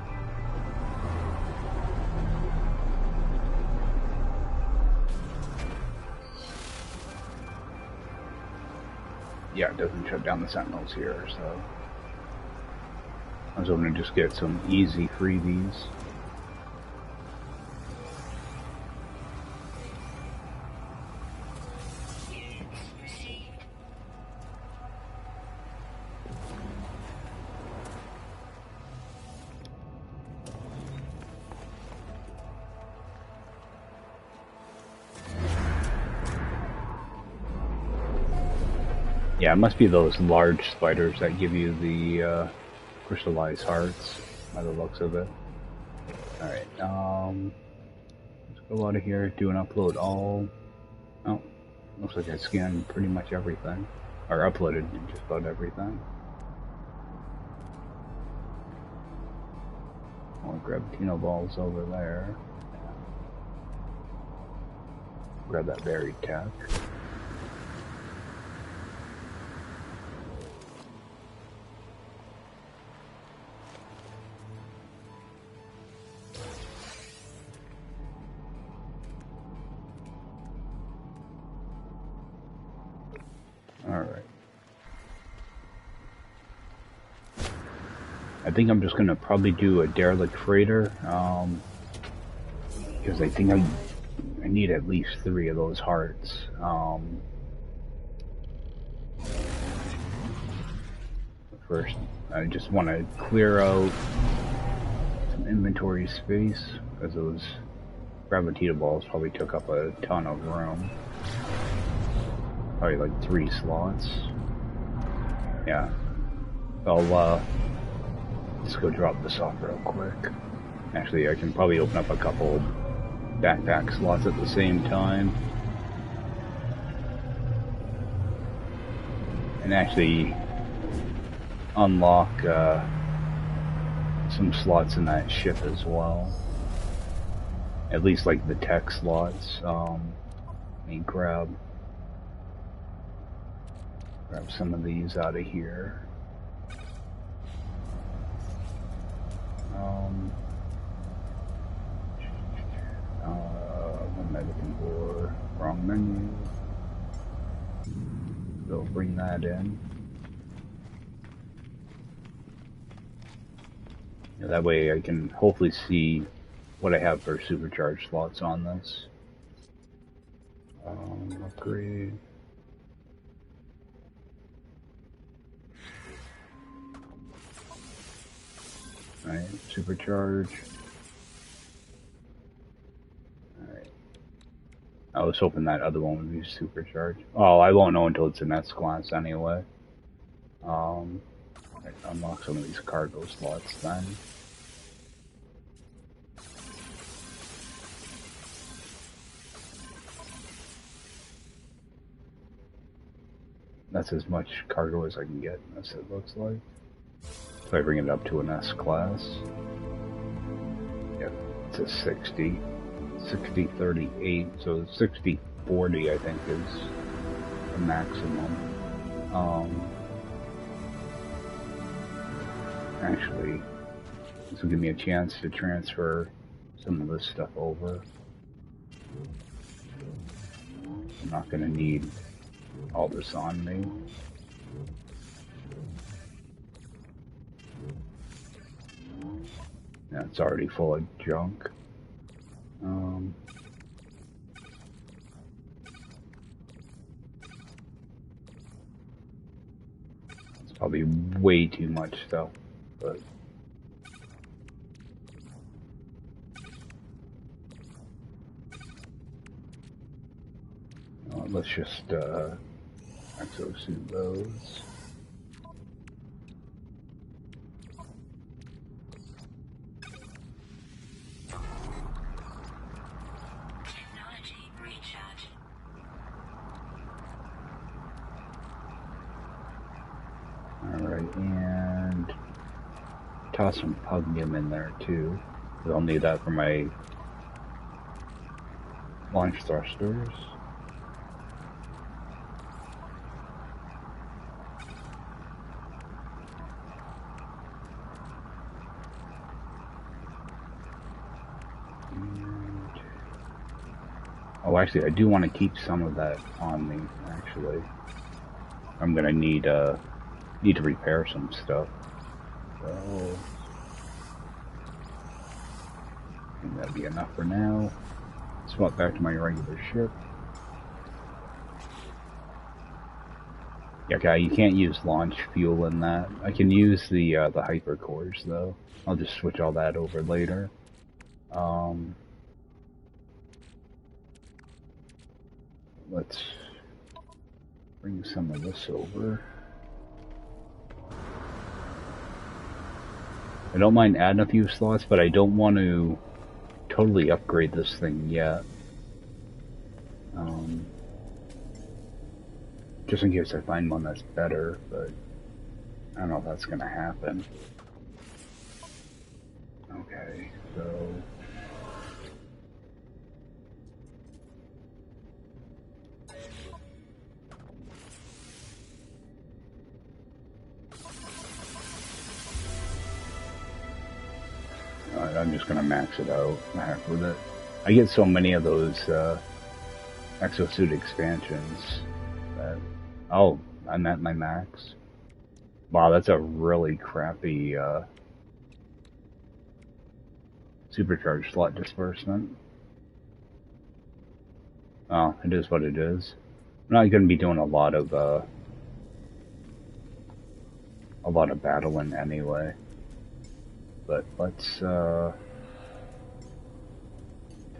Yeah, it doesn't shut down the sentinels here, so I was hoping to just get some easy freebies. Yeah, it must be those large spiders that give you the crystallized hearts, by the looks of it. Alright, let's go out of here, do an upload all. Oh, looks like I scanned pretty much everything. Or uploaded just about everything. More gravitino balls over there. Grab that buried tech. Alright. I think I'm just gonna probably do a derelict freighter, because I think I need at least 3 of those hearts. First, I just want to clear out some inventory space, because those gravitino balls probably took up a ton of room. Probably like 3 slots. Yeah. I'll Let's go drop this off real quick. Actually, I can probably open up a couple backpack slots at the same time. And actually unlock some slots in that ship as well. At least like the tech slots. Let me grab some of these out of here. What am I looking for? Wrong menu. So bring that in. That way I can hopefully see what I have for supercharged slots on this. Upgrade. Alright, supercharge. Alright. I was hoping that other one would be supercharged. Oh, I won't know until it's in S class anyway. Unlock some of these cargo slots then. That's as much cargo as I can get, as it looks like. So I bring it up to an S class. Yep, it's a 60. 60-38, so 60-40 I think is the maximum. Actually, this will give me a chance to transfer some of this stuff over. I'm not going to need all this on me. Yeah, it's already full of junk. It's probably way too much stuff, but let's just exosuit those. Alright, and toss some pugnum in there too. I'll need that for my launch thrusters. Oh, actually, I do want to keep some of that on me, actually. I'm gonna need to repair some stuff. So I think that'll be enough for now. Swap back to my regular ship. Yeah, okay, you can't use launch fuel in that. I can use the hyper cores though. I'll just switch all that over later. Let's bring some of this over. I don't mind adding a few slots, but I don't want to totally upgrade this thing yet. Just in case I find one that's better, but I don't know if that's going to happen. Okay, so alright, I'm just going to max it out. Heck with it. I get so many of those exosuit expansions that... Oh, I'm at my max. Wow, that's a really crappy supercharged slot disbursement. Oh, it is what it is. I'm not going to be doing a lot of battling anyway. But let's take a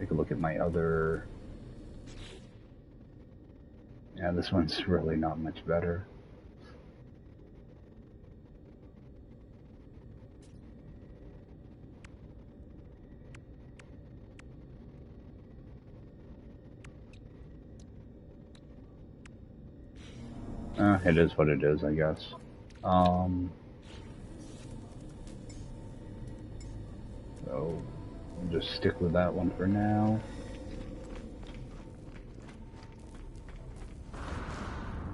look at my other... Yeah, this one's really not much better. It is what it is, I guess. So we'll just stick with that one for now.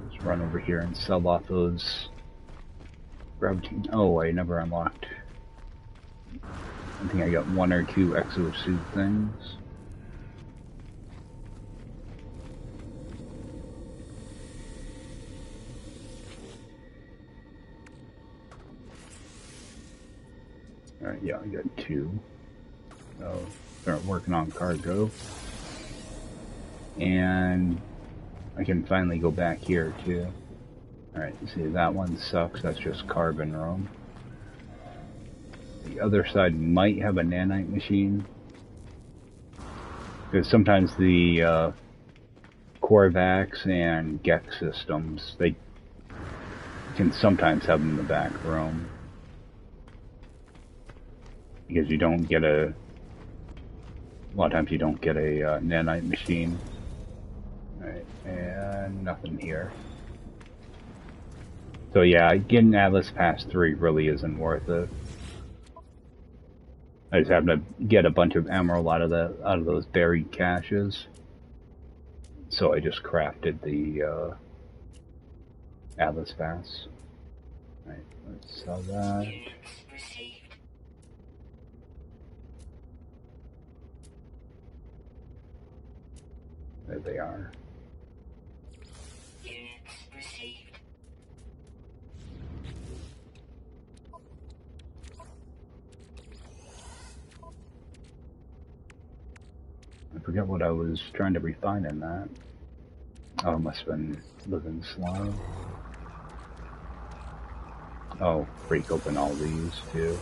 Just run over here and sell off those gravity. Oh, I never unlocked. I think I got 1 or 2 exosuit things. Alright, yeah, I got 2. So, start working on cargo. And I can finally go back here, too. Alright, see, that one sucks. That's just carbon room. The other side might have a nanite machine. Because sometimes the Corvax and Gex systems, they can sometimes have them in the back room. Because you don't get a lot of times you don't get a nanite machine. Alright, and nothing here. So yeah, getting Atlas Pass 3 really isn't worth it. I just have to get a bunch of emerald out of those buried caches. So I just crafted the Atlas Pass. Alright, let's sell that. There they are. I forget what I was trying to refine in that. Oh, it must have been living slow. Oh, break open all these too.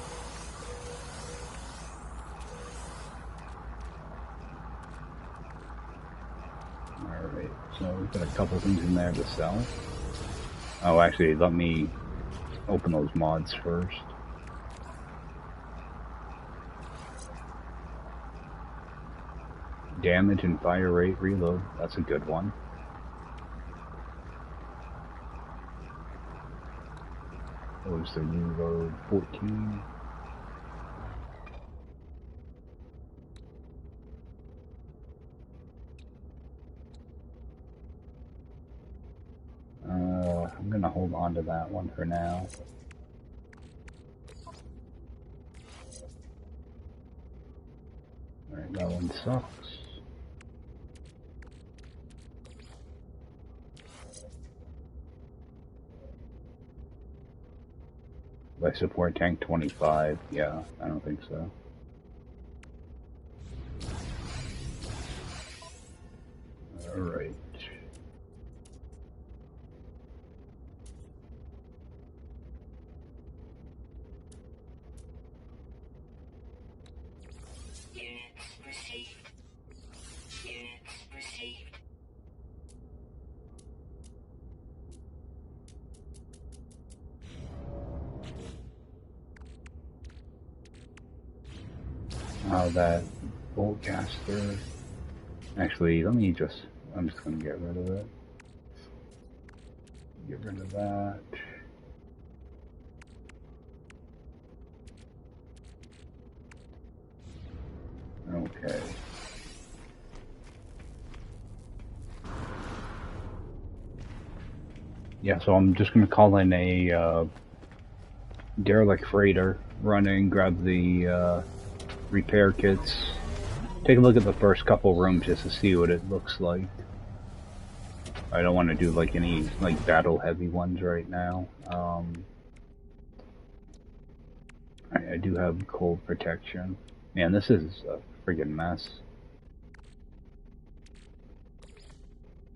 Alright, so we've got a couple things in there to sell. Oh, actually, let me open those mods first. Damage and fire rate reload. That's a good one. What was the reload? 14. I'm gonna hold on to that one for now. Alright, that one sucks. Do I support tank 25? Yeah, I don't think so. Alright. Oh, that boltcaster. Actually, let me just, I'm just gonna get rid of it. Get rid of that. Okay. Yeah, so I'm just gonna call in a derelict freighter, run in, grab the repair kits, take a look at the first couple rooms just to see what it looks like. I don't want to do like any like battle heavy ones right now. I do have cold protection. Man, this is a friggin' mess.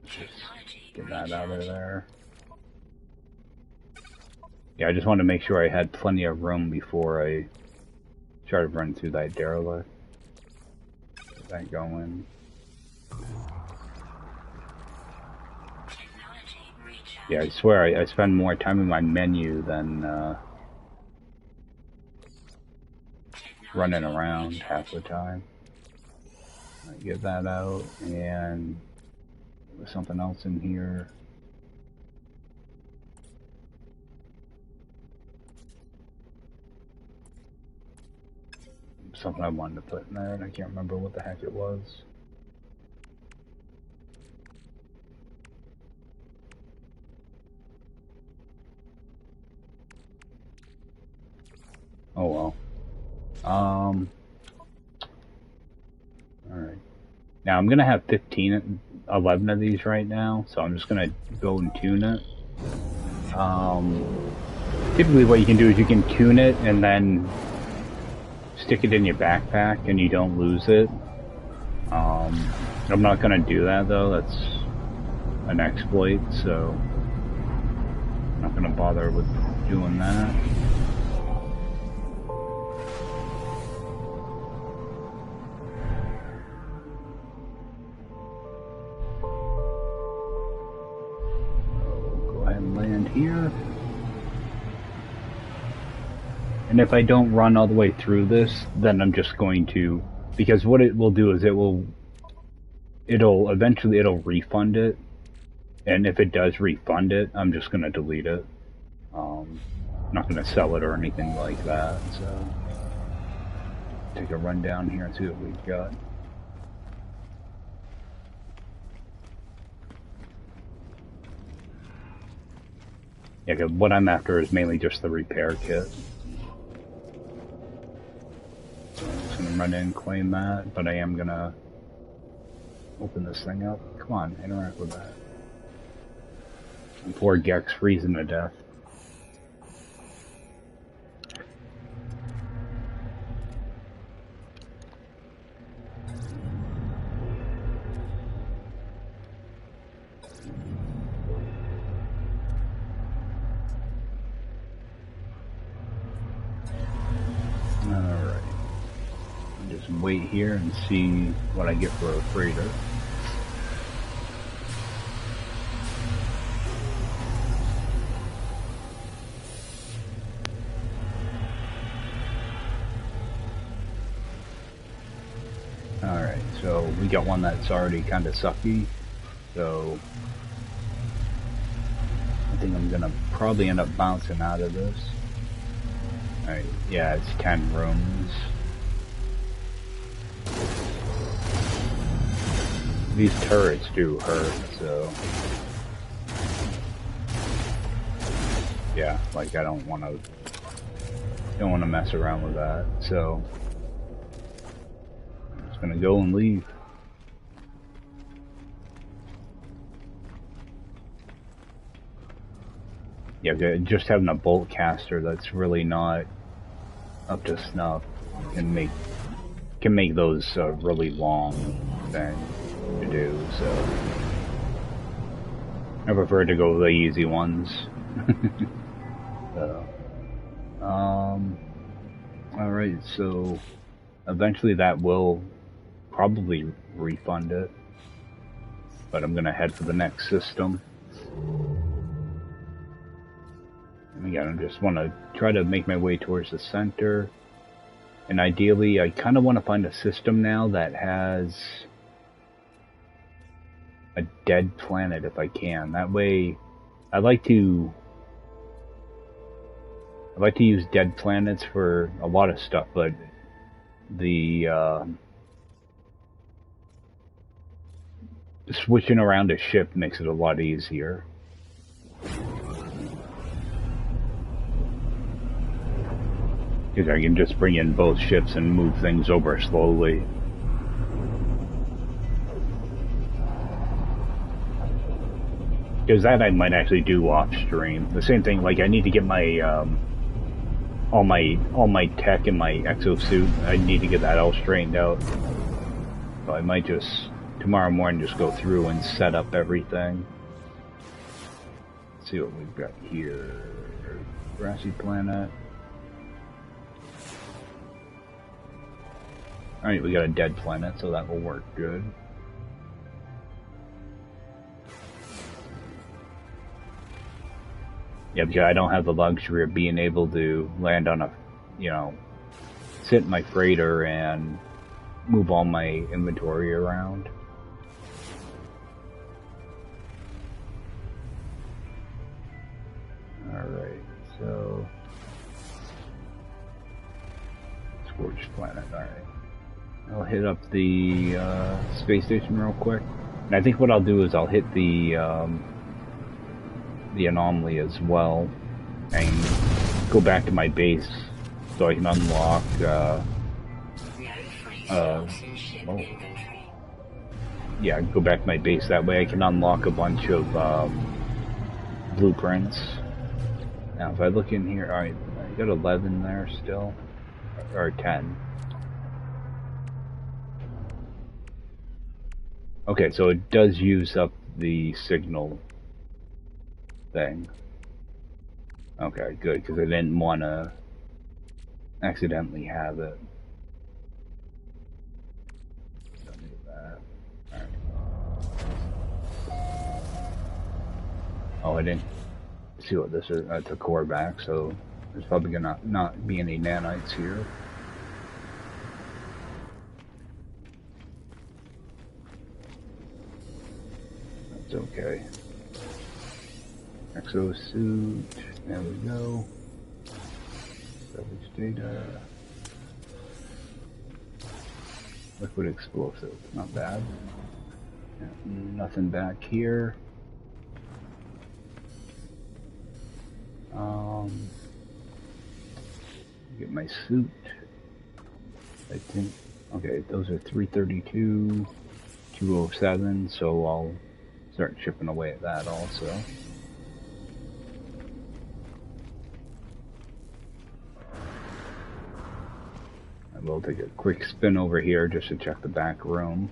Just get that out of there. Yeah, I just wanted to make sure I had plenty of room before I started running through that derelict. Get that going. Yeah, I swear I spend more time in my menu than running around half the time. Get that out, and there's something else in here. something I wanted to put in there, and I can't remember what the heck it was. Oh well. Alright. Now I'm gonna have 11 of these right now, so I'm just gonna go and tune it. Typically what you can do is you can tune it and then stick it in your backpack and you don't lose it. I'm not gonna do that though, that's an exploit, so I'm not gonna bother with doing that. Go ahead and land here. And if I don't run all the way through this, then I'm just going to, because what it will do is it'll eventually refund it, and if it does refund it, I'm just going to delete it. I'm not going to sell it or anything like that, so take a run down here and see what we've got. Yeah, 'cause what I'm after is mainly just the repair kit. So I'm just going to run in and claim that, but I am going to open this thing up. Come on, interact with that. And poor Gex freezing to death. Alright. Just wait here and see what I get for a freighter. Alright, so we got one that's already kind of sucky, so I think I'm gonna probably end up bouncing out of this. Alright, yeah, it's 10 rooms. These turrets do hurt, so yeah, like I don't want to mess around with that, so I'm just gonna go and leave. Yeah, just having a bolt caster that's really not up to snuff can make those really long things to do, so I prefer to go with the easy ones. So, alright, so eventually that will probably refund it, but I'm gonna head for the next system. And again, I just want to try to make my way towards the center, and ideally I kind of want to find a system now that has a dead planet if I can. That way, I like to use dead planets for a lot of stuff, but the switching around a ship makes it a lot easier. Because I can just bring in both ships and move things over slowly. Because that I might actually do off stream. The same thing, like I need to get my all my tech in my exosuit. I need to get that all straightened out. So I might just tomorrow morning just go through and set up everything. Let's see what we've got here. Grassy planet. Alright, we got a dead planet, so that will work good. Yeah, because I don't have the luxury of being able to land on a, sit in my freighter and move all my inventory around. Alright, so... Scorched planet, alright. hit up the space station real quick. And I think what I'll do is I'll hit the anomaly as well, and go back to my base so I can unlock. Yeah, go back to my base. That way I can unlock a bunch of blueprints. Now, if I look in here, alright, I got 11 there still, or 10. Okay, so it does use up the signal thing. Okay, good, because I didn't want to accidentally have it. Don't need that. Alright. Oh, I didn't see what this is. That's a core back, so there's probably gonna not be any nanites here. That's okay. Exosuit, there we go. Salvage data. Liquid explosive, not bad. Yeah, nothing back here. Get my suit. I think, okay, those are 332, 207, so I'll start chipping away at that also. I will take a quick spin over here just to check the back room.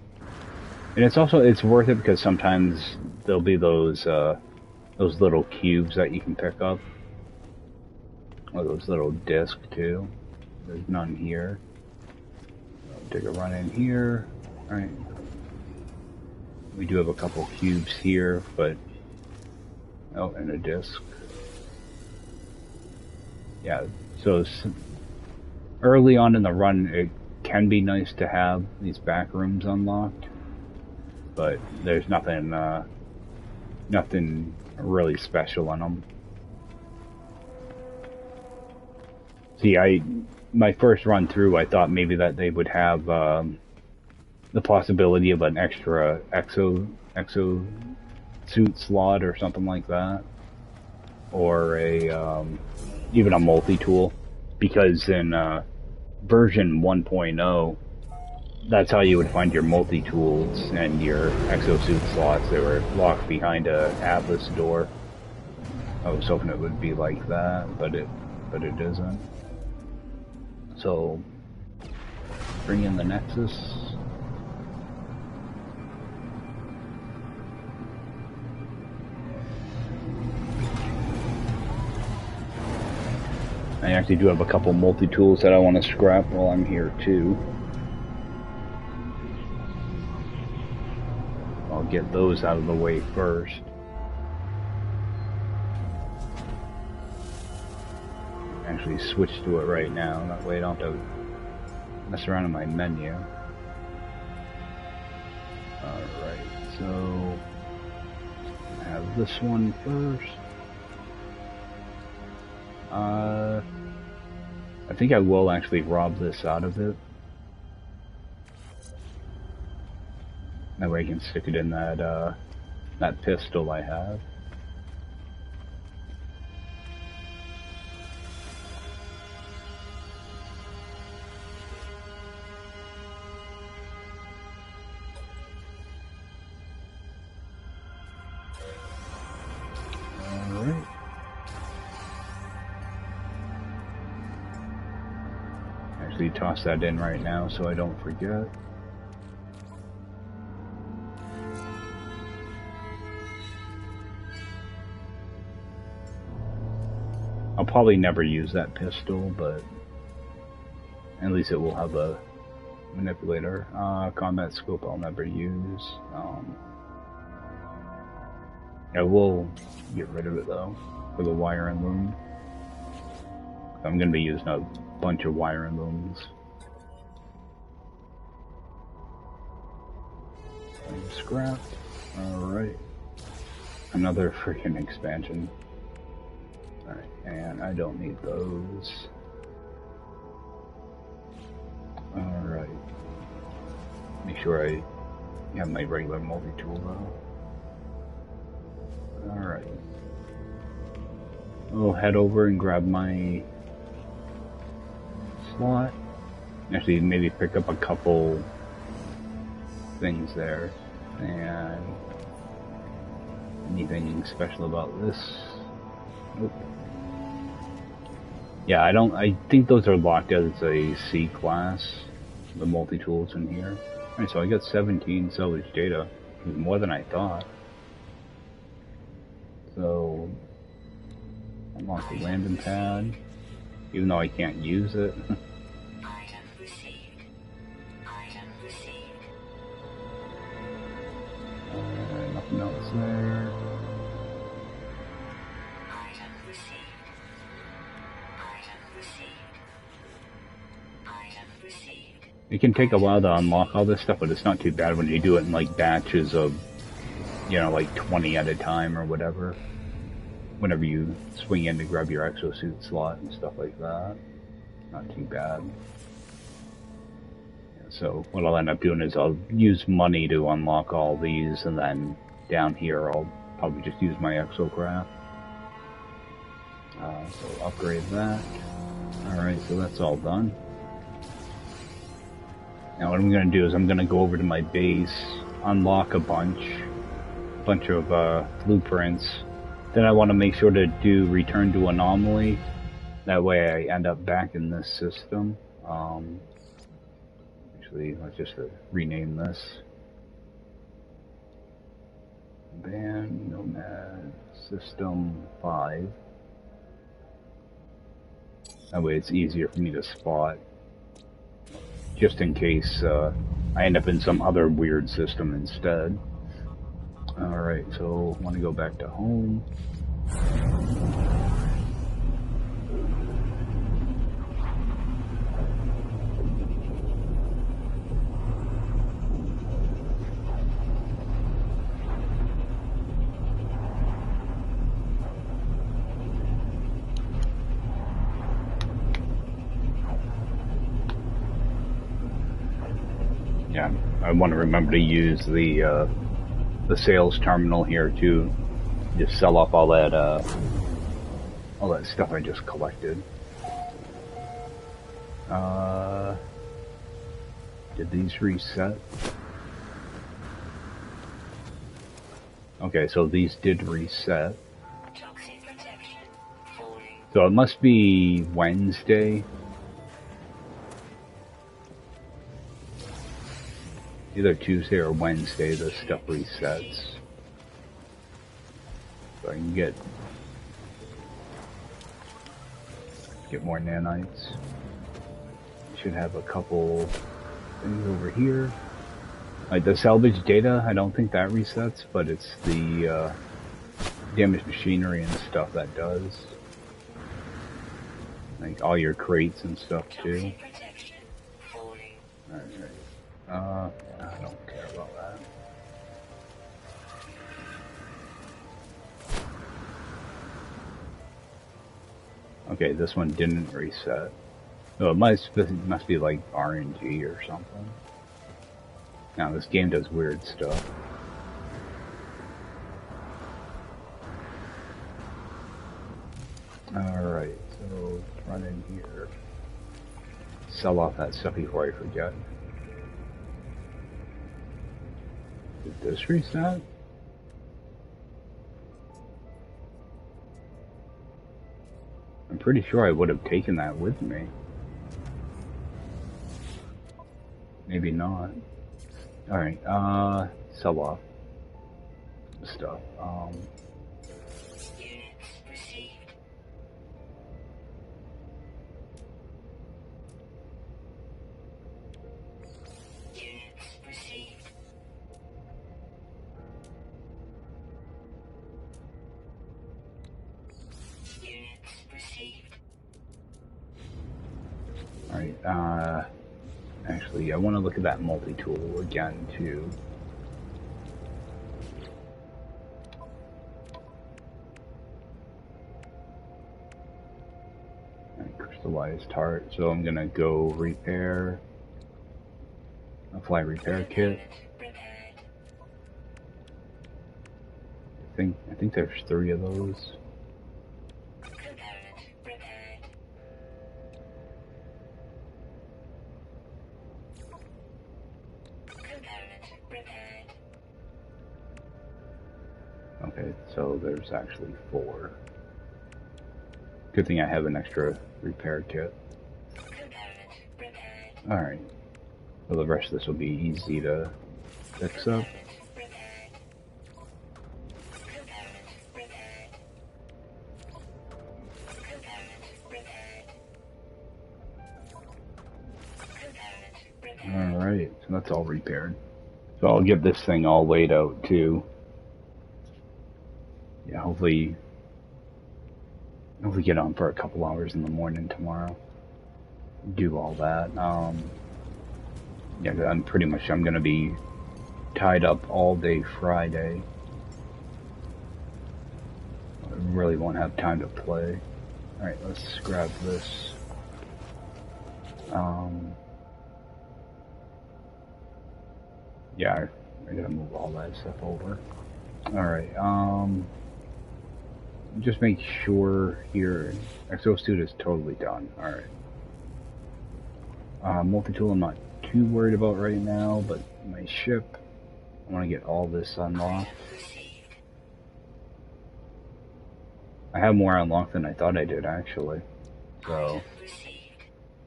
And it's worth it because sometimes there'll be those little cubes that you can pick up. Or those little discs too. There's none here. I'll take a run in here. Alright. We do have a couple cubes here, but... Oh, and a disc. Yeah, so early on in the run, it can be nice to have these back rooms unlocked. But there's nothing really special in them. See, my first run through, I thought maybe that they would have the possibility of an extra exo suit slot or something like that, or even a multi-tool, because in version 1.0, that's how you would find your multi-tools and your exosuit slots. They were locked behind a Atlas door. I was hoping it would be like that, but it isn't. So, bring in the Nexus. I actually do have a couple multi-tools that I want to scrap while I'm here too. I'll get those out of the way first. Actually switch to it right now, that way I don't have to mess around in my menu. Alright, so I have this one first. I think I will actually rob this out of it. That way I can stick it in that pistol I have. Alright. Actually toss that in right now so I don't forget. I'll probably never use that pistol, but at least it will have a manipulator. Combat scope I'll never use. I will get rid of it though, for the wire and loom. I'm going to be using a bunch of wire and looms. Scrap. Alright. Another freaking expansion. Alright, and I don't need those. Alright. sure I have my regular multi-tool though. Alright. I'll head over and grab my slot. Actually, maybe pick up a couple things there. And anything special about this? Nope. Yeah, I think those are locked as a C class, the multi-tools in here. Alright, so I got 17 salvage data. It was more than I thought. So, unlock the landing pad, even though I can't use it. Item received. Item received. Nothing else there. Item received. Item received. Item received. It can take a while to unlock all this stuff, but it's not too bad when you do it in like batches of, you know, like 20 at a time or whatever. Whenever you swing in to grab your exosuit slot and stuff like that. Not too bad. So what I'll end up doing is I'll use money to unlock all these, and then down here I'll probably just use my exocraft. So upgrade that. Alright, so that's all done. Now what I'm going to do is I'm going to go over to my base, unlock a bunch of blueprints. Then I want to make sure to do return to anomaly. That way I end up back in this system. Actually, let's just rename this. Band Nomad System 5. That way it's easier for me to spot. Just in case I end up in some other weird system instead. Alright, so I want to go back to home. Yeah, I want to remember to use the sales terminal here to just sell off all that stuff I just collected. Did these reset? Okay, so these did reset. Toxic protection. Falling. So it must be Wednesday. Either Tuesday or Wednesday, the stuff resets. So I can get more nanites. Should have a couple things over here. Like the salvage data, I don't think that resets, but it's the damaged machinery and stuff that does. Like all your crates and stuff too. Toxic protection. Falling. Alright. I don't care about that. Okay, this one didn't reset. No, it must be like RNG or something. Now this game does weird stuff. Alright, so run in here. Sell off that stuff before I forget. Did this reset? I'm pretty sure I would have taken that with me. Maybe not. Alright, sell off stuff. Units received. Units received. Units received. Alright, actually, I want to look at that multi-tool again, too. Crystallized heart, so I'm gonna go repair a flight repair kit. I think there's 3 of those. Okay, so there's actually 4. Good thing I have an extra repair kit. Alright. Well, the rest of this will be easy to fix up. Alright, so that's all repaired. So I'll get this thing all laid out too. Yeah, hopefully get on for a couple hours in the morning tomorrow. Do all that. Yeah, I'm gonna be tied up all day Friday. I really won't have time to play. Alright, let's grab this. Yeah, I gotta move all that stuff over. Alright, just make sure here, exosuit is totally done. Alright. Multi-tool I'm not too worried about right now, but my ship, I want to get all this unlocked. I have more unlocked than I thought I did, actually. So,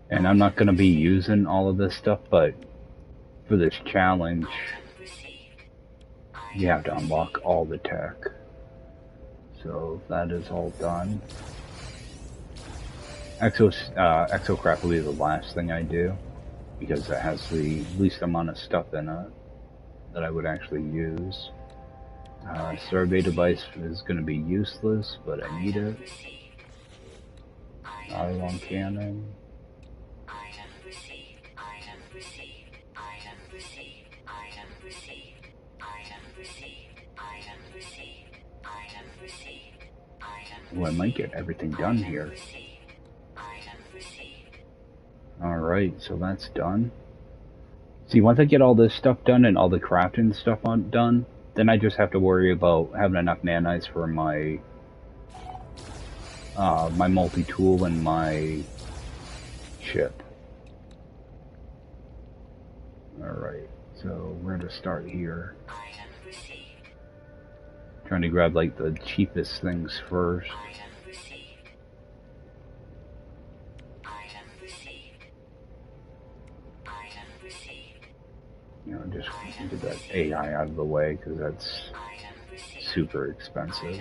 and I'm not going to be using all of this stuff, but for this challenge, you have to unlock all the tech. So that is all done. Exocraft will be the last thing I do, because it has the least amount of stuff in it that I would actually use. Survey device is going to be useless, but I need it. Ion cannon. Well, I might get everything done here. Alright, so that's done. See, once I get all this stuff done and all the crafting stuff done, then I just have to worry about having enough nanites for my my multi-tool and my ship. Alright, so we're going to start here. Trying to grab like the cheapest things first. You know, just get that AI out of the way, because that's super expensive.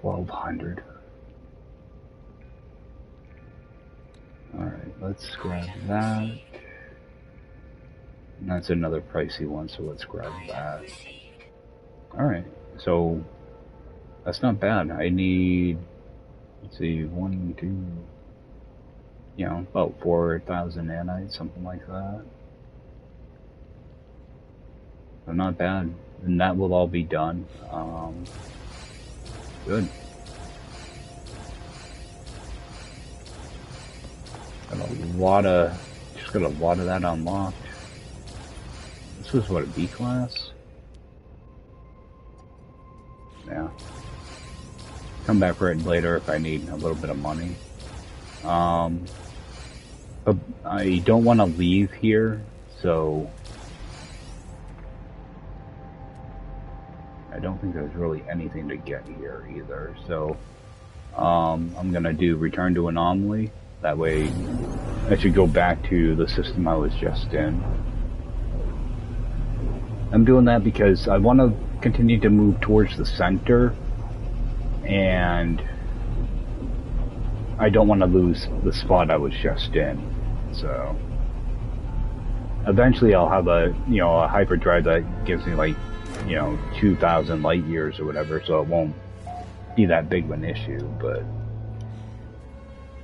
$1,200. Alright, let's grab that. And that's another pricey one, so let's grab that. Alright, so that's not bad. I need, let's see, 1, 2, you know, about 4,000 nanites, something like that. So not bad. And that will all be done. Good. Just got a lot of that unlocked. This was what, a B class? Yeah. Come back for it later if I need a little bit of money. But I don't want to leave here, so I don't think there's really anything to get here either. So I'm gonna do return to anomaly. That way I should go back to the system I was just in. I'm doing that because I want to continue to move towards the center, and I don't want to lose the spot I was just in. So eventually I'll have a hyperdrive that gives me like 2,000 light years or whatever, so it won't be that big of an issue, but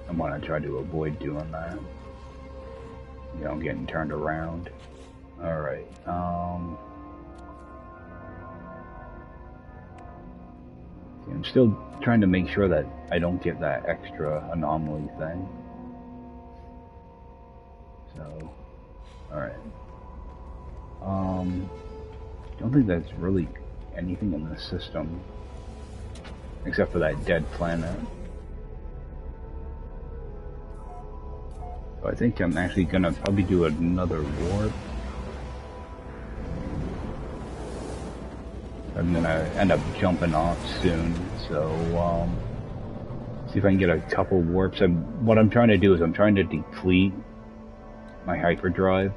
I want to try to avoid doing that, getting turned around. Alright, so I'm still trying to make sure that I don't get that extra anomaly thing. So, alright. Don't think that's really anything in the system. Except for that dead planet. So I think I'm actually gonna probably do another warp. I'm gonna end up jumping off soon, so see if I can get a couple warps. What I'm trying to do is I'm trying to deplete my hyperdrive,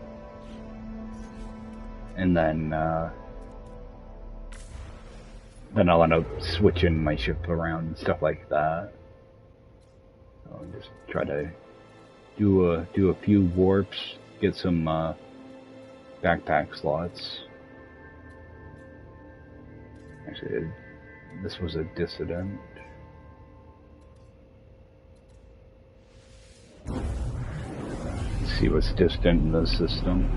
and then I'll end up switching my ship around and stuff like that. So I'll just try to do a few warps, get some backpack slots. Actually, this was a dissident. Let's see what's distant in the system.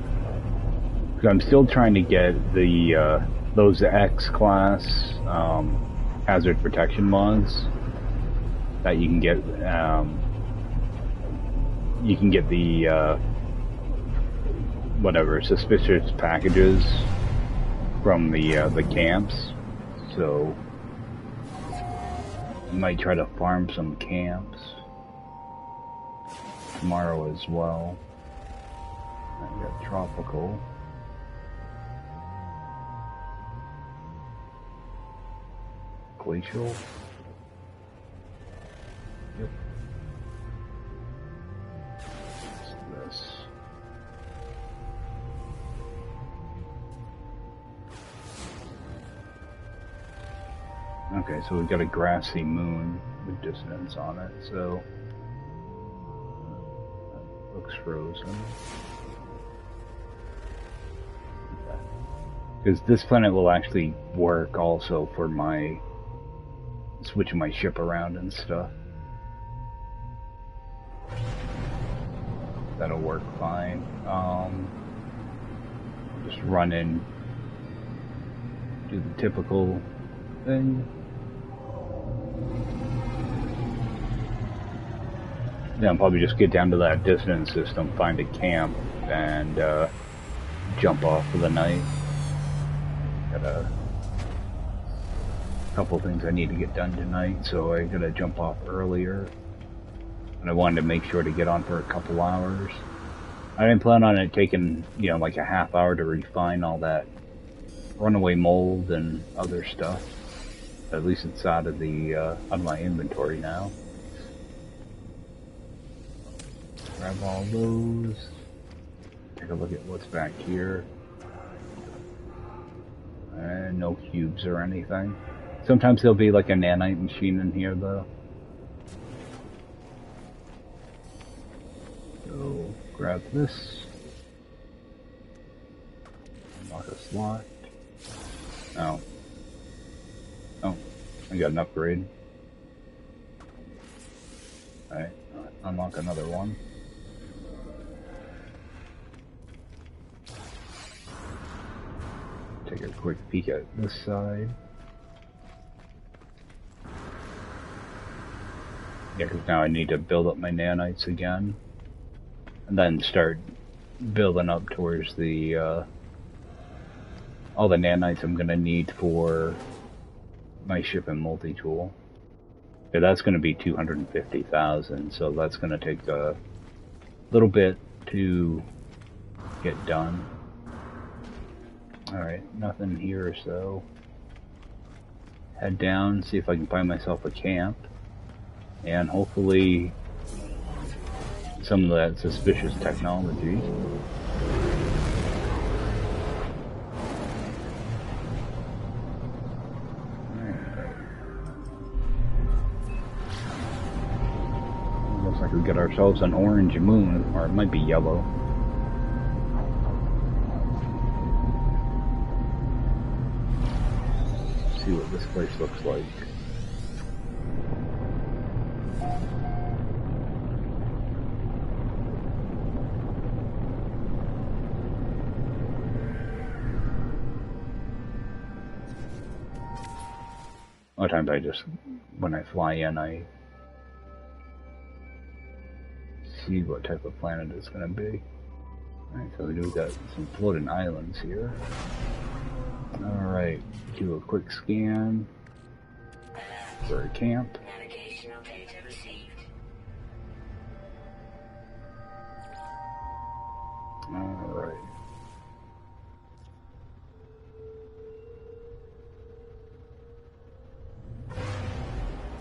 Because I'm still trying to get the those X-class hazard protection mods that you can get. You can get the whatever suspicious packages from the camps. So I might try to farm some camps tomorrow as well. I got tropical. Glacial. Yep. What's this? Okay, so we've got a grassy moon with dissonance on it, so that looks frozen. Because this planet will actually work also for my switching my ship around and stuff. That'll work fine. Just run in, do the typical thing. Then I'll probably just get down to that dissonance system, find a camp, and jump off for the night. Got a couple things I need to get done tonight, so I gotta jump off earlier. And I wanted to make sure to get on for a couple hours. I didn't plan on it taking, you know, like a half hour to refine all that runaway mold and other stuff. At least it's out of my inventory now. Grab all those. Take a look at what's back here. No cubes or anything. Sometimes there'll be like a nanite machine in here though. So grab this. Unlock a slot. Oh. Oh, I got an upgrade. Alright, unlock another one. Take a quick peek at this side. Yeah, because now I need to build up my nanites again. And then start building up towards the, all the nanites I'm going to need for my ship and multi-tool. Yeah, that's going to be 250,000, so that's going to take a little bit to get done. Alright, nothing here, so head down, see if I can find myself a camp, and hopefully some of that suspicious technology. Looks like we got ourselves an orange moon, or it might be yellow. See what this place looks like. A lot of times I just, when I fly in, I see what type of planet it's going to be. Alright, so we've got some floating islands here. Alright, do a quick scan for a camp. Navigational data received. Alright.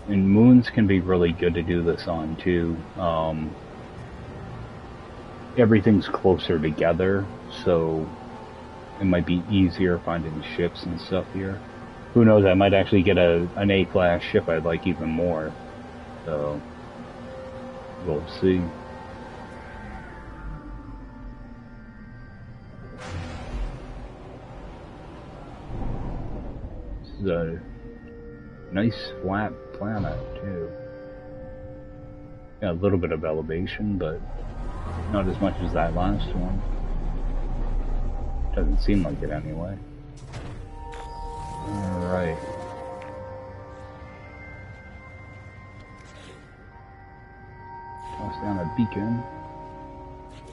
And moons can be really good to do this on too. Everything's closer together, so it might be easier finding ships and stuff here. Who knows, I might actually get an A-class ship I'd like even more. So, we'll see. This is a nice flat planet too. Yeah, a little bit of elevation, but not as much as that last one. Doesn't seem like it anyway. Alright. Toss down a beacon.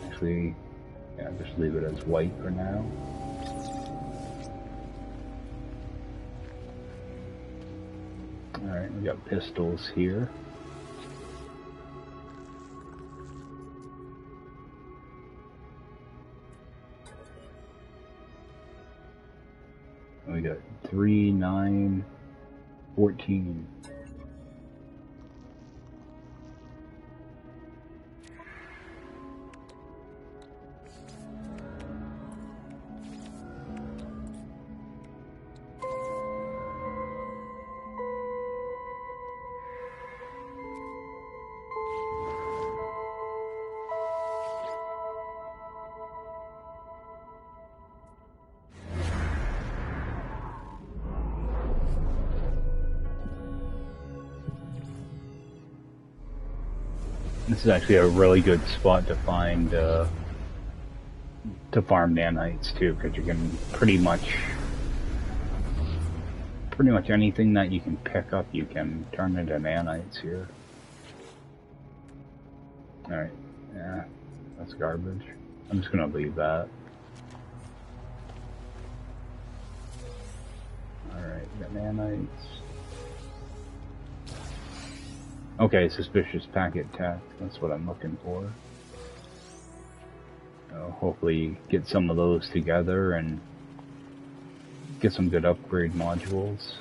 Actually, yeah, just leave it as white for now. Alright, we got pistols here. We got 3, 9, 14. This is actually a really good spot to find, to farm nanites too, because you can pretty much anything that you can pick up, you can turn into nanites here. Alright, yeah, that's garbage. I'm just gonna leave that. Alright, we got nanites. Okay, suspicious packet tech. That's what I'm looking for. Hopefully get some of those together and get some good upgrade modules.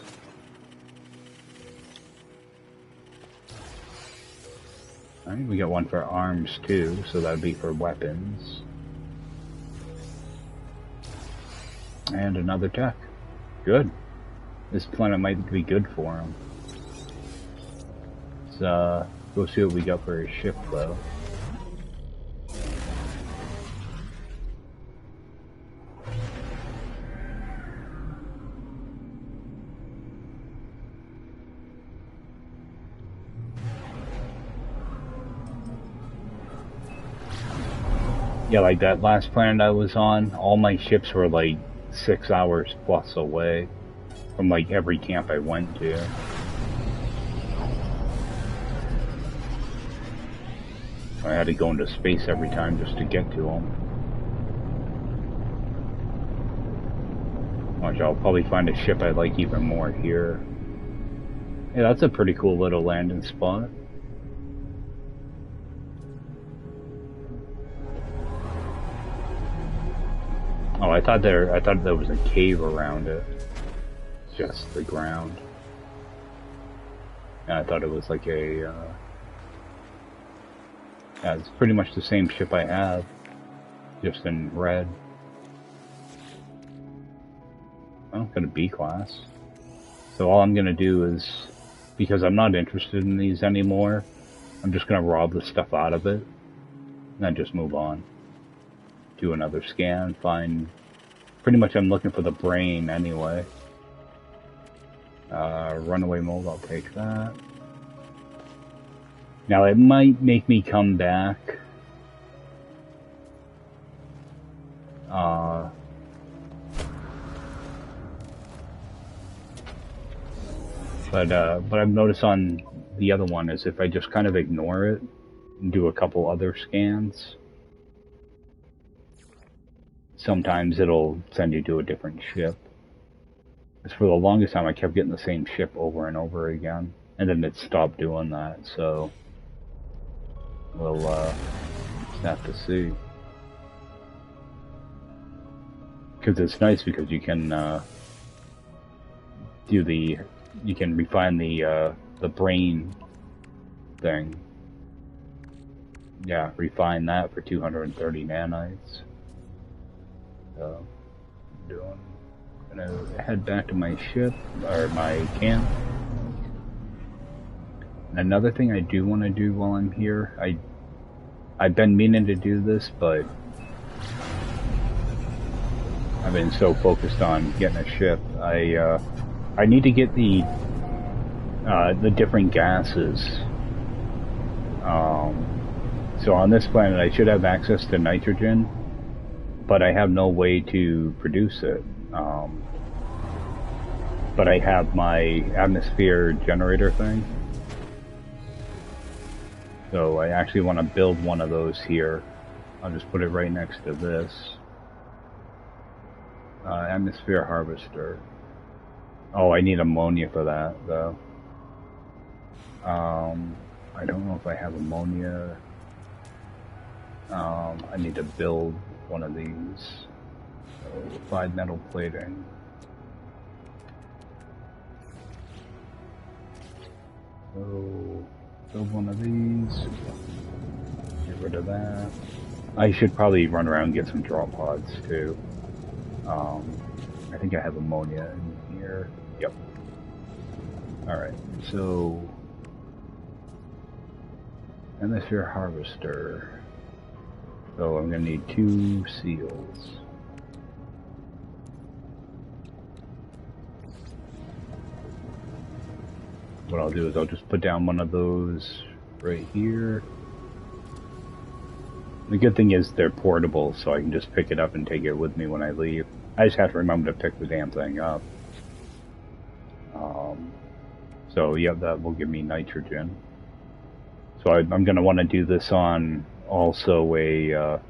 Alright, we got one for arms too, so that'd be for weapons. And another tech. Good. This planet might be good for him. Go see what we got for his ship though. Yeah, like that last planet I was on, all my ships were like 6 hours plus away from like every camp I went to. I had to go into space every time just to get to them. Watch, I'll probably find a ship I like even more here. Yeah, that's a pretty cool little landing spot. Oh, I thought there was a cave around it. Just the ground. And I thought it was like a, yeah, it's pretty much the same ship I have, just in red. Well, got a B class. So all I'm gonna do is, because I'm not interested in these anymore, I'm just gonna rob the stuff out of it, and then just move on. Do another scan, find, pretty much I'm looking for the brain anyway. Runaway mode, I'll take that. Now it might make me come back. But I've noticed on the other one is if I just kind of ignore it and do a couple other scans, sometimes it'll send you to a different ship. Because for the longest time I kept getting the same ship over and over again, and then it stopped doing that, so we'll just have to see. Because it's nice because you can you can refine the brain thing. Yeah, refine that for 230 nanites. So, gonna head back to my ship, or my camp. And another thing I do want to do while I'm here, I've been meaning to do this, but I've been so focused on getting a ship. I need to get the different gases. So on this planet I should have access to nitrogen, but I have no way to produce it. But I have my atmosphere generator thing. So I actually want to build one of those here. I'll just put it right next to this. Atmosphere harvester. Oh, I need ammonia for that, though. I don't know if I have ammonia. I need to build one of these. So, 5 metal plating. So, build one of these. Get rid of that. I should probably run around and get some drop pods, too. I think I have ammonia in here. Yep. Alright, so... atmosphere harvester. So I'm gonna need 2 seals. What I'll do is I'll just put down one of those right here. The good thing is they're portable, so I can just pick it up and take it with me when I leave. I just have to remember to pick the damn thing up. So yeah, that will give me nitrogen. So I'm going to want to do this on also a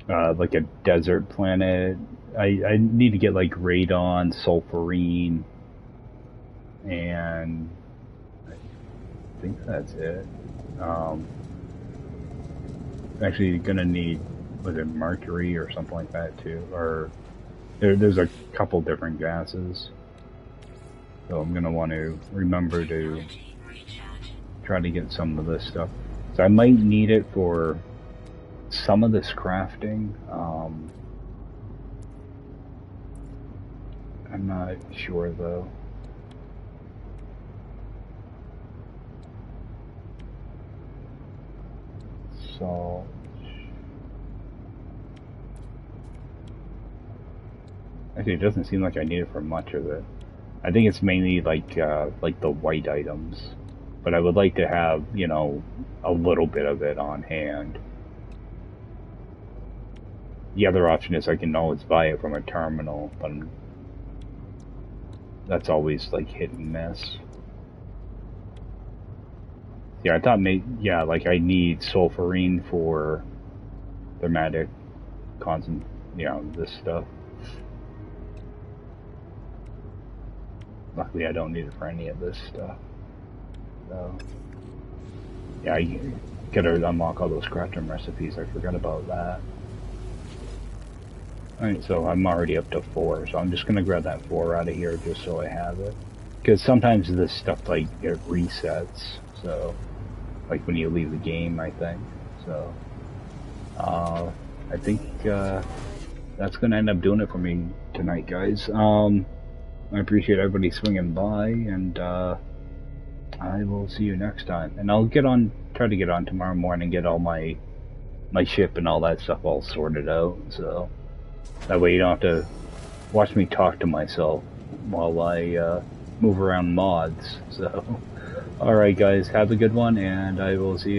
like a desert planet. I need to get like radon, sulfurine, and I think that's it. Actually gonna need, was it mercury or something like that too? Or there's a couple different gases. So I'm gonna want to remember to try to get some of this stuff. So I might need it for some of this crafting. I'm not sure though. So actually, it doesn't seem like I need it for much of it. I think it's mainly like the white items, but I would like to have, you know, a little bit of it on hand. The other option is I can always buy it from a terminal, but that's always like hit and miss. Yeah, I thought yeah, like I need sulfurine for thermatic constant, you know, this stuff. Luckily, I don't need it for any of this stuff. So, yeah, I gotta unlock all those crafting recipes. I forgot about that. Alright, so I'm already up to 4, so I'm just gonna grab that 4 out of here just so I have it. Because sometimes this stuff, like, it resets, so, like when you leave the game, I think. So, I think, that's gonna end up doing it for me tonight, guys. I appreciate everybody swinging by, and I will see you next time. And I'll try to get on tomorrow morning, get all my ship and all that stuff all sorted out, so that way you don't have to watch me talk to myself while I move around mods. So, alright guys, have a good one, and I will see you next time.